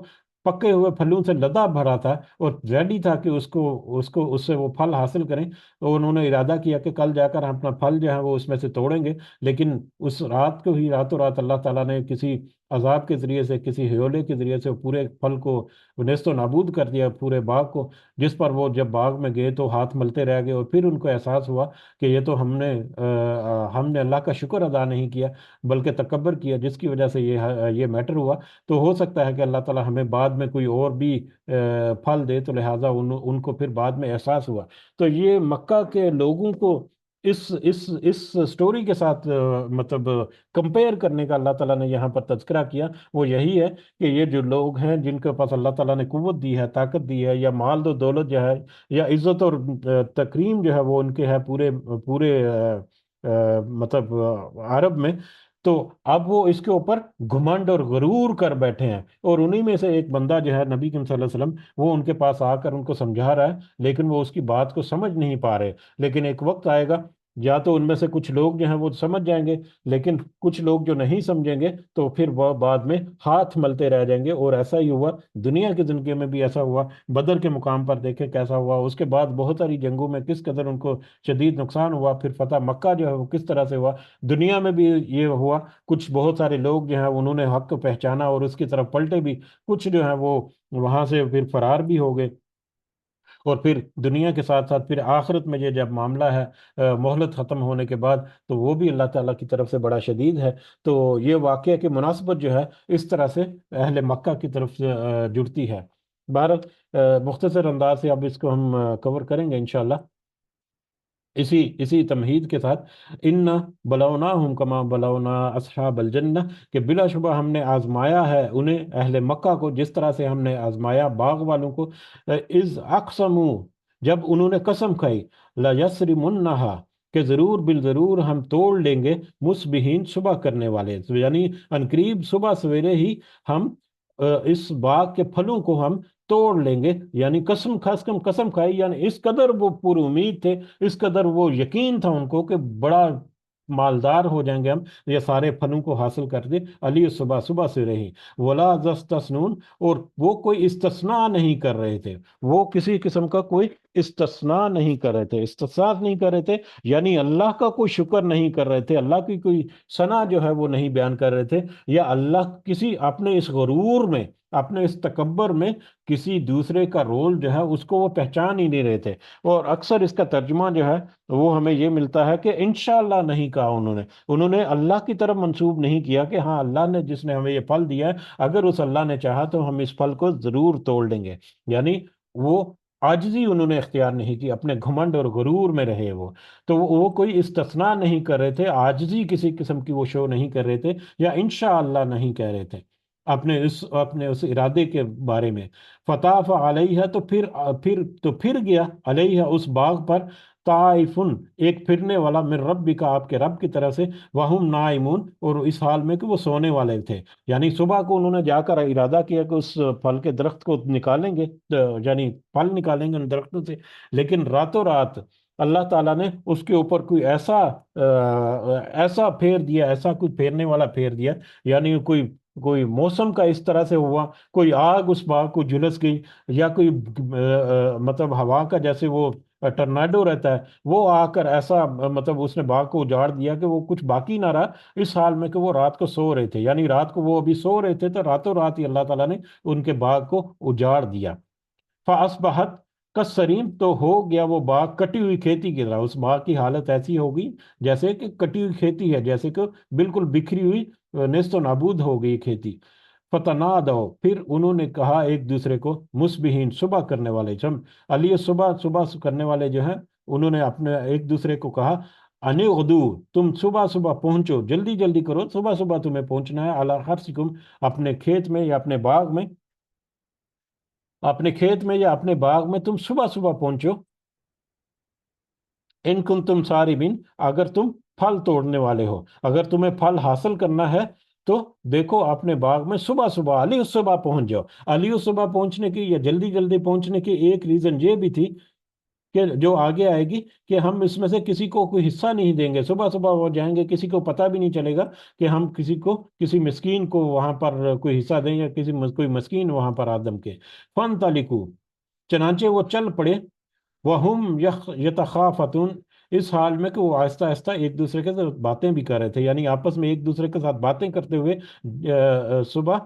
پکے ہوئے پھلوں سے لدا بھرا تھا اور ریڈی تھا کہ اس سے وہ پھل حاصل کریں، تو انہوں نے ارادہ کیا کہ کل جا کر ہم اپنا پھل جو ہے وہ اس میں سے توڑیں گے، لیکن اس رات کو ہی راتوں رات اللہ تعالیٰ نے کسی عذاب کے ذریعے سے، کسی ہیولے کے ذریعے سے پورے پھل کو نیست و نابود کر دیا، پورے باغ کو، جس پر وہ جب باغ میں گئے تو ہاتھ ملتے رہ گئے، اور پھر ان کو احساس ہوا کہ یہ تو ہم نے اللہ کا شکر ادا نہیں کیا بلکہ تکبر کیا، جس کی وجہ سے یہ میٹر ہوا۔ تو ہو سکتا ہے کہ اللہ تعالیٰ ہمیں بعد میں کوئی اور بھی پھل دے، تو لہٰذا ان کو پھر بعد میں احساس ہوا۔ تو یہ مکہ کے لوگوں کو اس سٹوری کے ساتھ مطلب کمپیئر کرنے کا اللہ تعالیٰ نے یہاں پر تذکرہ کیا، وہ یہی ہے کہ یہ جو لوگ ہیں جن کے پاس اللہ تعالیٰ نے قوت دی ہے، طاقت دی ہے، یا مال و دولت جو ہے، یا عزت اور تکریم جو ہے وہ ان کے ہے پورے پورے مطلب عرب میں، تو اب وہ اس کے اوپر گھمنڈ اور غرور کر بیٹھے ہیں، اور انہی میں سے ایک بندہ جو ہے نبی کریم صلی اللہ علیہ وسلم، وہ ان کے پاس آ کر ان کو سمجھا رہا ہے، لیکن وہ اس کی بات کو سمجھ نہیں پا رہے۔ لیکن ایک وقت آئے گا، یا تو ان میں سے کچھ لوگ جو ہیں وہ سمجھ جائیں گے، لیکن کچھ لوگ جو نہیں سمجھیں گے تو پھر وہ بعد میں ہاتھ ملتے رہ جائیں گے، اور ایسا ہی ہوا دنیا کی زندگی میں بھی، ایسا ہوا بدر کے مقام پر دیکھے کیسا ہوا، اس کے بعد بہت ساری جنگوں میں کس قدر ان کو شدید نقصان ہوا، پھر فتح مکہ جو ہے وہ کس طرح سے ہوا، دنیا میں بھی یہ ہوا، کچھ بہت سارے لوگ جو ہیں انہوں نے حق کو پہچانا اور اس کی طرف پلٹے بھی، کچھ جو ہیں وہ وہاں سے پھر فرار بھی ہو گئے، اور پھر دنیا کے ساتھ ساتھ پھر آخرت میں یہ جب معاملہ ہے مہلت ختم ہونے کے بعد، تو وہ بھی اللہ تعالیٰ کی طرف سے بڑا شدید ہے۔ تو یہ واقعہ کی مناسبت جو ہے اس طرح سے اہل مکہ کی طرف سے جڑتی ہے۔ بہرحال مختصر انداز سے اب اس کو ہم کور کریں گے انشاءاللہ، اسی تمہید کے ساتھ، ان بلوناہم کما بلونا اصحاب الجنہ، کہ بلا شبہ ہم نے آزمایا ہے انہیں اہل مکہ کو جس طرح سے ہم نے آزمایا باغ والوں کو، اذ اقسموا، جب انہوں نے قسم کھائی، لا یسرمنہا، کہ ضرور بالضرور ہم توڑ لیں گے، مصبحین، صبح کرنے والے، یعنی انقریب صبح سویرے ہی ہم اس باغ کے پھلوں کو ہم توڑ لیں گے، یعنی قسم خاص کم قسم کھائی، یعنی اس قدر وہ پر امید تھے، اس قدر وہ یقین تھا ان کو کہ بڑا مالدار ہو جائیں گے ہم یہ سارے پھلوں کو حاصل کر دے، علی صبح صبح سے رہی، ولا یستثنون، اور وہ کوئی استثناء نہیں کر رہے تھے، وہ کسی قسم کا کوئی استثناء نہیں کر رہے تھے، استثناء نہیں کر رہے تھے، یعنی اللہ کا کوئی شکر نہیں کر رہے تھے، اللہ کی کوئی ثنا جو ہے وہ نہیں بیان کر رہے تھے، یا اللہ کسی اپنے اس غرور میں، اپنے اس تکبر میں کسی دوسرے کا رول جو ہے اس کو وہ پہچان ہی نہیں رہے تھے۔ اور اکثر اس کا ترجمہ جو ہے وہ ہمیں یہ ملتا ہے کہ انشاءاللہ نہیں کہا انہوں نے اللہ کی طرف منسوب نہیں کیا کہ ہاں اللہ نے جس نے ہمیں یہ پھل دیا ہے، اگر اس اللہ نے چاہا تو ہم اس پھل کو ضرور توڑ لیں گے، یعنی وہ عاجزی انہوں نے اختیار نہیں کی، اپنے گھمنڈ اور غرور میں رہے وہ، تو وہ کوئی استثناء نہیں کر رہے تھے، عاجزی کسی قسم کی وہ شو نہیں کر رہے تھے، یا انشاءاللہ نہیں کہہ رہے تھے اپنے اس ارادے کے بارے میں۔ فطاف علیہ، تو پھر گیا علیہ اس باغ پر، طائفن، ایک پھرنے والا، من ربک، آپ کے رب کی طرف سے، وہم نائمون، اور اس حال میں کہ وہ سونے والے تھے، یعنی صبح کو انہوں نے جا کر ارادہ کیا کہ اس پھل کے درخت کو نکالیں گے، یعنی پھل نکالیں گے ان درختوں سے، لیکن راتوں رات اللہ تعالیٰ نے اس کے اوپر کوئی ایسا پھیر دیا، ایسا کوئی پھیرنے والا پھیر دیا، یعنی کوئی موسم کا اس طرح سے ہوا، کوئی آگ اس باغ کو جھلس گئی، یا کوئی مطلب ہوا کا جیسے وہ ٹرناڈو رہتا ہے، وہ آ کر ایسا مطلب اس نے باغ کو اجاڑ دیا کہ وہ کچھ باقی نہ رہا، اس حال میں کہ وہ رات کو سو رہے تھے، یعنی رات کو وہ ابھی سو رہے تھے، تو راتوں رات ہی اللہ تعالیٰ نے ان کے باغ کو اجاڑ دیا۔ فَأَصْبَحَتْ كَالصَّرِيمِ، تو ہو گیا وہ باغ کٹی ہوئی کھیتی کی طرح، اس باغ کی حالت ایسی ہو گئی جیسے کہ کٹی ہوئی کھیتی ہے، جیسے کہ بالکل بکھری ہوئی، نیست و نابود ہو گئی کھیتی۔ فتنادوا، پھر انہوں نے کہا ایک دوسرے کو، مصبحین، صبح کرنے والے، علی صبح صبح کرنے والے جو ہیں، انہوں نے اپنے ایک دوسرے کو کہا، ان غدو، تم صبح صبح پہنچو، جلدی جلدی کرو، صبح صبح تمہیں پہنچنا ہے، علی حرثکم، اپنے کھیت میں یا اپنے باغ میں، یا اپنے باغ میں تم صبح صبح پہنچو، ان کن تم صارمین، اگر تم پھل توڑنے والے ہو، اگر تمہیں پھل حاصل کرنا ہے تو دیکھو اپنے باغ میں صبح صبح، علی صبح پہنچ جاؤ۔ علی صبح پہنچنے کی یا جلدی جلدی پہنچنے کی ایک ریزن یہ بھی تھی کہ جو آگے آئے گی، کہ ہم اس میں سے کسی کو کوئی حصہ نہیں دیں گے، صبح صبح وہ جائیں گے، کسی کو پتہ بھی نہیں چلے گا کہ ہم کسی مسکین کو وہاں پر کوئی حصہ دیں، یا کوئی مسکین وہاں پر آدم کے۔ فن تلکو، چنانچہ وہ چل پڑے، وَهُمْ يَتَخَافَتُونَ، اس حال میں کہ وہ آہستہ آہستہ ایک دوسرے کے ساتھ باتیں بھی کر رہے تھے، یعنی آپس میں ایک دوسرے کے ساتھ باتیں کرتے ہوئے صبح،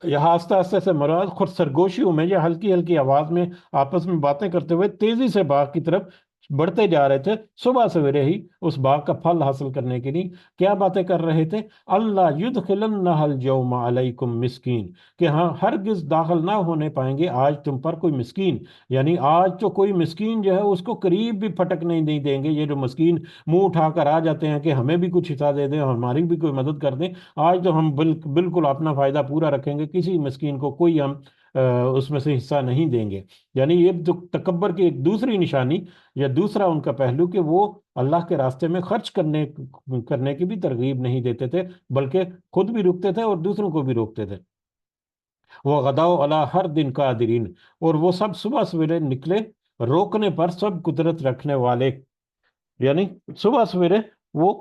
یہاں آہستہ آہستہ سے مراد خود سرگوشیوں میں یا ہلکی ہلکی آواز میں آپس میں باتیں کرتے ہوئے تیزی سے باغ کی طرف بڑھتے جا رہے تھے صبح سویرے ہی اس باغ کا پھل حاصل کرنے کے لیے، کیا باتیں کر رہے تھے؟ اللہ یدخلنہ الجوم علیکم مسکین، کہ ہاں ہرگز داخل نہ ہونے پائیں گے آج تم پر کوئی مسکین، یعنی آج تو کوئی مسکین جو ہے اس کو قریب بھی پھٹک نہیں دیں گے۔ یہ جو مسکین منہ اٹھا کر آ جاتے ہیں کہ ہمیں بھی کچھ حصہ دے دیں، ہماری بھی کوئی مدد کر دیں، آج تو ہم بالکل اپنا فائدہ پورا رکھیں گے، کسی مسکین کو کوئی ہم اس میں سے حصہ نہیں دیں گے۔ یعنی یہ تو تکبر کی ایک دوسری نشانی یا دوسرا ان کا پہلو کہ وہ اللہ کے راستے میں خرچ کرنے کی بھی ترغیب نہیں دیتے تھے، بلکہ خود بھی روکتے تھے اور دوسروں کو بھی روکتے تھے۔ وہ غداؤ علی ہر دن قادرین، اور وہ سب صبح سویرے نکلے روکنے پر سب قدرت رکھنے والے، یعنی صبح سویرے وہ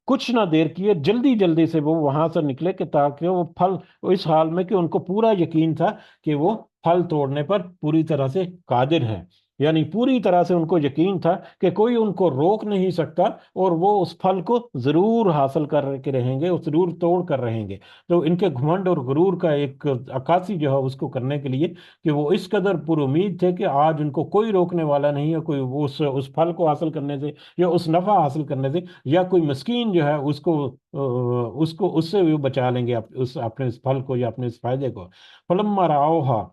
کچھ نہ دیر کیے، جلدی جلدی سے وہ وہاں سے نکلے کہ تاکہ وہ پھل، اس حال میں کہ ان کو پورا یقین تھا کہ وہ پھل توڑنے پر پوری طرح سے قادر ہے، یعنی پوری طرح سے ان کو یقین تھا کہ کوئی ان کو روک نہیں سکتا، اور وہ اس پھل کو ضرور حاصل کر کے رہیں گے، ضرور توڑ کر رہیں گے۔ تو ان کے گھمنڈ اور غرور کا ایک عکاسی جو ہے اس کو کرنے کے لیے کہ وہ اس قدر پر امید تھے کہ آج ان کو کوئی روکنے والا نہیں ہے، کوئی اس پھل کو حاصل کرنے سے یا اس نفع حاصل کرنے سے، یا کوئی مسکین جو ہے اس سے وہ بچا لیں گے اپنے اس پھل کو یا اپنے اس فائدے کو۔ فلما رعوها،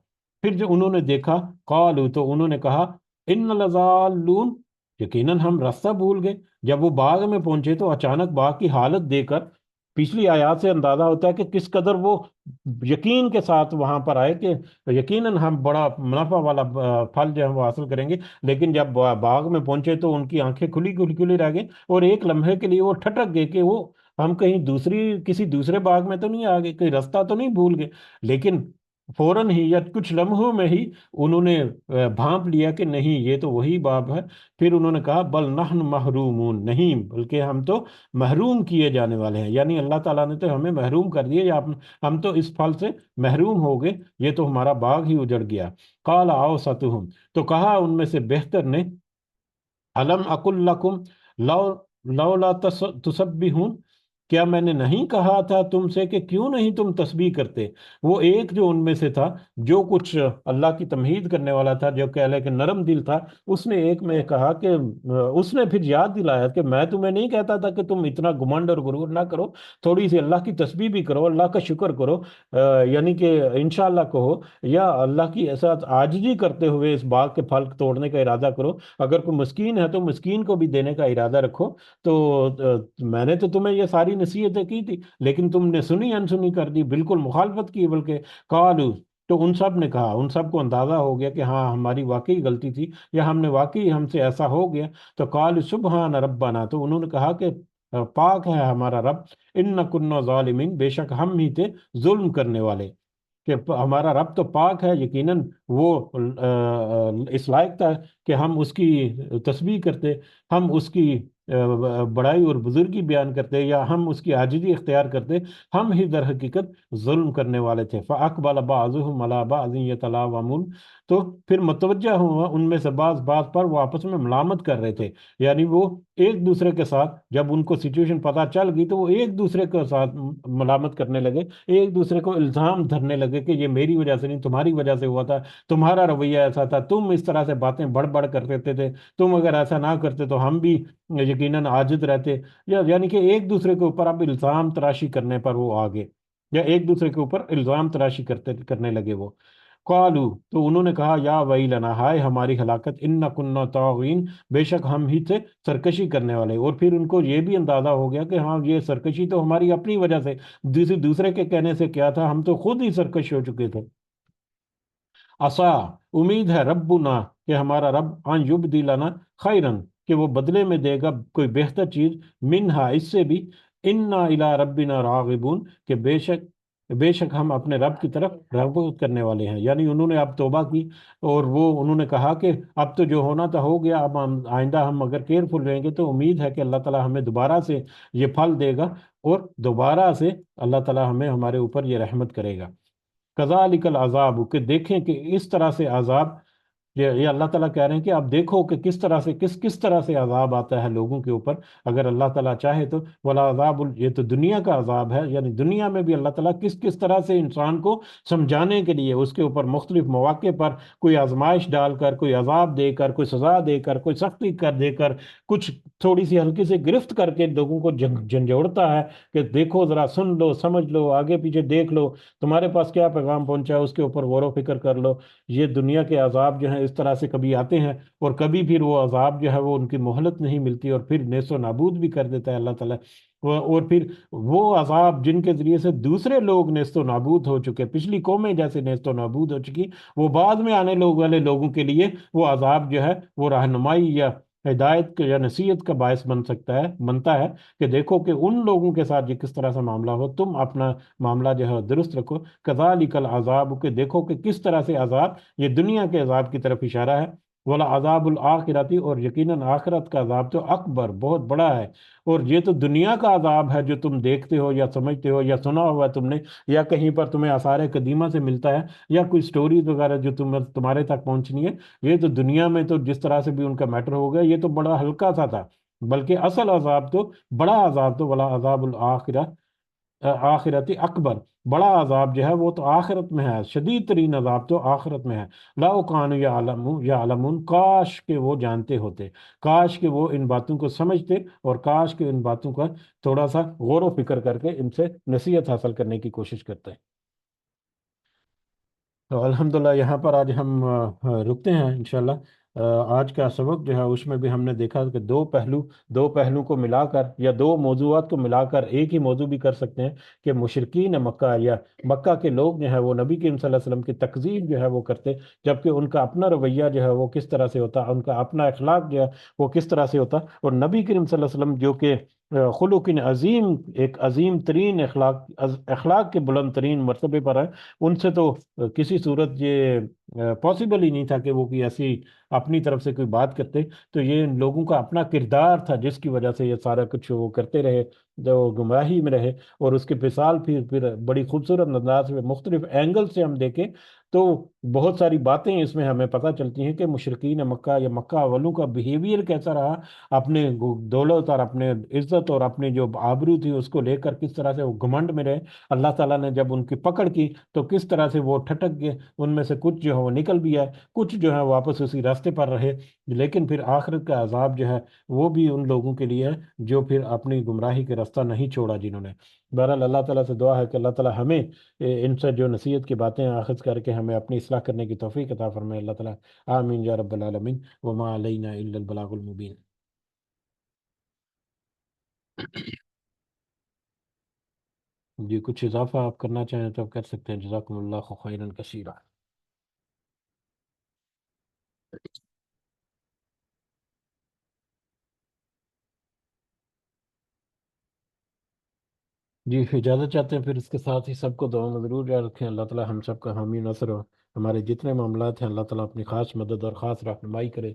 پھر جو انہوں نے دیکھا، قالوا، تو انہوں نے کہا، ان لضالون، یقیناً ہم راستہ بھول گئے۔ جب وہ باغ میں پہنچے تو اچانک باغ کی حالت دیکھ کر پچھلی آیات سے اندازہ ہوتا ہے کہ کس قدر وہ یقین کے ساتھ وہاں پر آئے کہ یقیناً ہم بڑا منافع والا پھل جو ہے وہ حاصل کریں گے۔ لیکن جب باغ میں پہنچے تو ان کی آنکھیں کھلی کھلی کھلی رہ گئی، اور ایک لمحے کے لیے وہ ٹھٹک گئے کہ وہ ہم کہیں کسی دوسرے باغ میں تو نہیں آ گئے، کہیں راستہ تو نہیں بھول گئے۔ لیکن فوراً ہی یا کچھ لمحوں میں ہی انہوں نے بھانپ لیا کہ نہیں، یہ تو وہی باب ہے۔ پھر انہوں نے کہا بل نحن محرومون، نہیں بلکہ ہم تو محروم کیے جانے والے ہیں، یعنی اللہ تعالیٰ نے تو ہمیں محروم کر دیا، یا ہم تو اس پھل سے محروم ہو گئے، یہ تو ہمارا باغ ہی اجڑ گیا۔ قال اوسطہم، تو کہا ان میں سے بہتر نے، علم اقل لکم لو لولا تسبحون، کیا میں نے نہیں کہا تھا تم سے کہ کیوں نہیں تم تسبیح کرتے؟ وہ ایک جو ان میں سے تھا جو کچھ اللہ کی تمہید کرنے والا تھا، جو کہ اللہ کے نرم دل تھا، اس نے ایک میں کہا کہ اس نے پھر یاد دلایا کہ میں تمہیں نہیں کہتا تھا کہ تم اتنا گمنڈ اور غرور نہ کرو، تھوڑی سی اللہ کی تسبیح بھی کرو، اللہ کا شکر کرو، یعنی کہ انشاءاللہ کہو، یا اللہ کی ساتھ عاجزی کرتے ہوئے اس باغ کے پھل توڑنے کا ارادہ کرو، اگر کوئی مسکین ہے تو مسکین کو بھی دینے کا ارادہ رکھو۔ تو میں نے تو تمہیں یہ ساری نصیحتیں کی تھی، لیکن تم نے سنی انسنی کر دی، بالکل مخالفت کی، بلکہ قالو، تو ان سب نے کہا، ان سب کو اندازہ ہو گیا کہ ہاں ہماری واقعی غلطی تھی، یا ہم سے ایسا ہو گیا۔ تو قالو سبحان ربنا، تو انہوں نے کہا کہ پاک ہے ہمارا رب، ان کنا ظالمین، بے شک ہم ہی تھے ظلم کرنے والے، کہ ہمارا رب تو پاک ہے، یقیناً وہ اس لائق تھا کہ ہم اس کی تسبیح کرتے، ہم اس کی بڑائی اور بزرگی بیان کرتے، یا ہم اس کی عاجزی اختیار کرتے، ہم ہی در حقیقت ظلم کرنے والے تھے۔ فَأَقْبَلَ بَعْضُهُمْ عَلَىٰ بَعْضٍ يَتَلَاوَمُونَ، تو پھر متوجہ ہوا ان میں سے بعض پر وہ آپس میں ملامت کر رہے تھے، یعنی وہ ایک دوسرے کے ساتھ، جب ان کو سچویشن پتہ چل گئی تو وہ ایک دوسرے کے ساتھ ملامت کرنے لگے، ایک دوسرے کو الزام دھرنے لگے کہ یہ میری وجہ سے نہیں، تمہاری وجہ سے ہوا تھا، تمہارا رویہ ایسا تھا، تم اس طرح سے باتیں بڑھ بڑھ کر کرتے تھے، تم اگر ایسا نہ کرتے تو ہم بھی یقیناً عاجز رہتے، یعنی کہ ایک دوسرے کے اوپر اب الزام تراشی کرنے پر وہ آگے، یا ایک دوسرے کے اوپر الزام تراشی کرنے لگے وہ۔ قالو، تو انہوں نے کہا، یا ویلنا، ہائے ہماری ہلاکت، ان کنا طاغین، بے شک ہم ہی تھے سرکشی کرنے والے۔ اور پھر ان کو یہ بھی اندازہ ہو گیا کہ ہاں یہ سرکشی تو ہماری اپنی وجہ سے، دوسرے کے کہنے سے کیا تھا، ہم تو خود ہی سرکش ہو چکے تھے۔ عسا، امید ہے، ربنا، کہ ہمارا رب، ان یبدی لنا خیرن، کہ وہ بدلے میں دے گا کوئی بہتر چیز، منہا، اس سے بھی، انا الی ربنا راغبون، کہ بے شک ہم اپنے رب کی طرف رغبت کرنے والے ہیں، یعنی انہوں نے اب توبہ کی، اور انہوں نے کہا کہ اب تو جو ہونا تھا ہو گیا، اب آئندہ ہم اگر کیئرفل رہیں گے تو امید ہے کہ اللہ تعالیٰ ہمیں دوبارہ سے یہ پھل دے گا، اور دوبارہ سے اللہ تعالیٰ ہمارے اوپر یہ رحمت کرے گا۔ کذالک العذاب، کہ دیکھیں کہ اس طرح سے عذاب، یہ اللہ تعالیٰ کہہ رہے ہیں کہ آپ دیکھو کہ کس طرح سے کس طرح سے عذاب آتا ہے لوگوں کے اوپر اگر اللہ تعالیٰ چاہے تو، ولا عذاب یہ تو دنیا کا عذاب ہے، یعنی دنیا میں بھی اللہ تعالیٰ کس طرح سے انسان کو سمجھانے کے لیے اس کے اوپر مختلف مواقع پر کوئی آزمائش ڈال کر، کوئی عذاب دے کر، کوئی سزا دے کر، کوئی سختی کر دے کر، کچھ تھوڑی سی ہلکی سے گرفت کر کے لوگوں کو جھنجھوڑتا ہے کہ دیکھو ذرا، سن لو، سمجھ لو، آگے پیچھے دیکھ لو، تمہارے پاس کیا پیغام پہنچا ہے اس کے اوپر غور و فکر کر لو۔ یہ دنیا کے عذاب جو ہیں اس طرح سے کبھی آتے ہیں، اور کبھی پھر وہ عذاب جو ہے وہ ان کی مہلت نہیں ملتی، اور پھر نیست و نابود بھی کر دیتا ہے اللہ تعالیٰ۔ اور پھر وہ عذاب جن کے ذریعے سے دوسرے لوگ نیست و نابود ہو چکے، پچھلی قومیں جیسے نیست و نابود ہو چکی، وہ بعد میں آنے والے لوگوں کے لیے وہ عذاب جو ہے وہ رہنمائی یا ہدایت یا نصیحت کا باعث بنتا ہے کہ دیکھو کہ ان لوگوں کے ساتھ یہ کس طرح سے معاملہ ہو، تم اپنا معاملہ جو ہے درست رکھو۔ کذالک العذاب، کہ دیکھو کہ کس طرح سے عذاب، یہ دنیا کے عذاب کی طرف اشارہ ہے، ولا عذاب الآخرتی، اور یقیناً آخرت کا عذاب تو اکبر، بہت بڑا ہے۔ اور یہ تو دنیا کا عذاب ہے جو تم دیکھتے ہو یا سمجھتے ہو یا سنا ہوا ہے تم نے، یا کہیں پر تمہیں آثار قدیمہ سے ملتا ہے، یا کوئی سٹوریز وغیرہ جو تمہارے تک پہنچنی ہے، یہ تو دنیا میں تو جس طرح سے بھی ان کا میٹر ہو گیا، یہ تو بڑا ہلکا سا تھا، بلکہ اصل عذاب تو، بڑا عذاب تو ولا عذاب الآخرہ، آخرتی اکبر، بڑا عذاب جو ہے وہ تو آخرت میں ہے، شدید ترین عذاب تو آخرت میں ہے۔ لا کانوا یعلمون، کاش کہ وہ جانتے ہوتے، کاش کہ وہ ان باتوں کو سمجھتے، اور کاش کہ ان باتوں کا تھوڑا سا غور و فکر کر کے ان سے نصیحت حاصل کرنے کی کوشش کرتے ہیں۔ تو الحمدللہ یہاں پر آج ہم رکتے ہیں انشاءاللہ۔ آج کا سبق جو ہے اس میں بھی ہم نے دیکھا کہ دو پہلو کو ملا کر، یا دو موضوعات کو ملا کر ایک ہی موضوع بھی کر سکتے ہیں، کہ مشرکین مکہ یا مکہ کے لوگ جو ہے وہ نبی کریم صلی اللہ علیہ وسلم کی تکذیب جو ہے وہ کرتے، جبکہ ان کا اپنا رویہ جو ہے وہ کس طرح سے ہوتا، ان کا اپنا اخلاق جو ہے وہ کس طرح سے ہوتا، اور نبی کریم صلی اللہ علیہ وسلم جو کہ خلق عظیم، ایک عظیم ترین اخلاق کے بلند ترین مرتبے پر ہے، ان سے تو کسی صورت یہ پاسبل ہی نہیں تھا کہ وہ کوئی ایسی اپنی طرف سے کوئی بات کرتے۔ تو یہ ان لوگوں کا اپنا کردار تھا جس کی وجہ سے یہ سارا کچھ وہ کرتے رہے، جو گمراہی میں رہے، اور اس کے مثال پھر بڑی خوبصورت انداز میں مختلف اینگل سے ہم دیکھیں تو بہت ساری باتیں اس میں ہمیں پتہ چلتی ہیں کہ مشرکین مکہ یا مکہ والوں کا بیہیویئر کیسا رہا، اپنے دولت اور اپنے عزت اور اپنے جو آبرو تھی اس کو لے کر کس طرح سے وہ گھمنڈ میں رہے۔ اللہ تعالیٰ نے جب ان کی پکڑ کی تو کس طرح سے وہ ٹھٹک گئے، ان میں سے کچھ جو ہے وہ نکل بھی آئے، کچھ جو ہے واپس اسی راستے پر رہے، لیکن پھر آخرت کا عذاب جو ہے وہ بھی ان لوگوں کے لیے ہے جو پھر اپنی گمراہی کے راستہ نہیں چھوڑا جنہوں نے۔ بہرحال اللہ تعالیٰ سے دعا ہے کہ اللہ تعالیٰ ہمیں ان سے جو نصیحت کی باتیں اخذ کر کے ہمیں اپنی اصلاح کرنے کی توفیق عطا فرمائے اللہ تعالیٰ۔ آمین یا رب العالمین، وما علینا الا البلاغ المبین۔ جی کچھ اضافہ آپ کرنا چاہیں تو آپ کر سکتے ہیں، جزاکم اللہ خیرا کثیرا۔ جی اجازت چاہتے ہیں، پھر اس کے ساتھ ہی سب کو دعا میں ضرور یاد رکھیں، اللہ تعالیٰ ہم سب کا حامی نصر ہو، ہمارے جتنے معاملات ہیں اللہ تعالیٰ اپنی خاص مدد اور خاص رہنمائی کرے،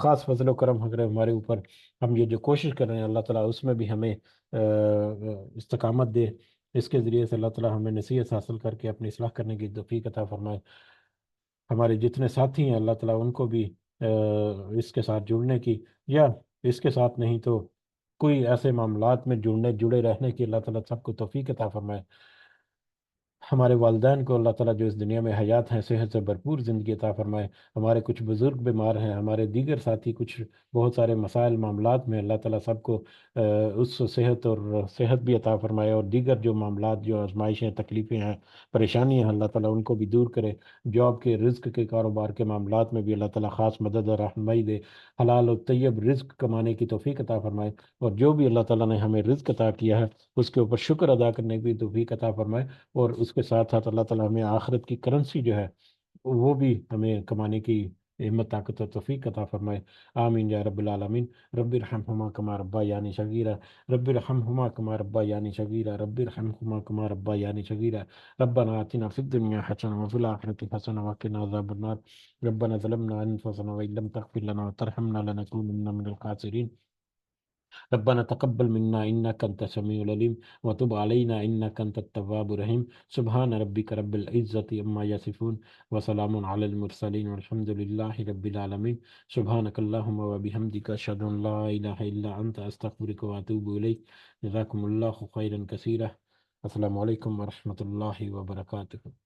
خاص فضل و کرم کرے ہمارے اوپر۔ ہم یہ جو کوشش کر رہے ہیں اللہ تعالیٰ اس میں بھی ہمیں استقامت دے، اس کے ذریعے سے اللہ تعالیٰ ہمیں نصیحت حاصل کر کے اپنی اصلاح کرنے کی توفیق عطا فرمائے۔ ہمارے جتنے ساتھی ہیں اللہ تعالیٰ ان کو بھی اس کے ساتھ جڑنے کی، یا اس کے ساتھ نہیں تو کوئی ایسے معاملات میں جڑے رہنے کی اللہ تعالیٰ سب کو توفیق عطا فرمائے۔ ہمارے والدین کو اللہ تعالیٰ جو اس دنیا میں حیات ہیں، صحت سے بھرپور زندگی عطا فرمائے۔ ہمارے کچھ بزرگ بیمار ہیں، ہمارے دیگر ساتھی کچھ بہت سارے مسائل معاملات میں، اللہ تعالیٰ سب کو اس صحت بھی عطا فرمائے، اور دیگر جو معاملات، جو آزمائشیں، تکلیفیں ہیں، پریشانیاں ہیں، اللہ تعالیٰ ان کو بھی دور کرے۔ جاب کے، رزق کے، کاروبار کے معاملات میں بھی اللہ تعالیٰ خاص مدد اور رہنمائی دے، حلال و طیب رزق کمانے کی توفیق عطا فرمائے، اور جو بھی اللہ تعالیٰ نے ہمیں رزق عطا کیا ہے اس کے اوپر شکر ادا کرنے کی توفیق عطا فرمائے، اور اس کے ساتھ ساتھ اللہ تعالیٰ ہمیں آخرت کی کرنسی جو ہے وہ بھی ہمیں کمانے کی ہمت، طاقت و توفیق عطا فرمائے۔ آمین یا رب العالمین۔ رب ارحمہما کما ربیانی صغیرا، رب ارحمہما کما ربیانی صغیرا، رب ارحمہما کما ربیانی صغیرا، ربنا آتنا فی الدنیا حسنہ وفی الآخرۃ حسنہ وقنا عذاب النار، ربنا ظلمنا انفسنا وان لم تغفر لنا وترحمنا لنکونن من الخاسرین۔ ربنا تقبل منا إنك أنت السميع العليم وتب علينا إنك أنت التواب الرحيم. سبحان ربك رب العزة عما يصفون وسلام على المرسلين والحمد لله رب العالمين. سبحانك اللهم وبحمدك أشهد أن لا إله إلا أنت أستغفرك وأتوب إليك. جزاكم الله خيرا كثيرا. السلام عليكم ورحمة الله وبركاته.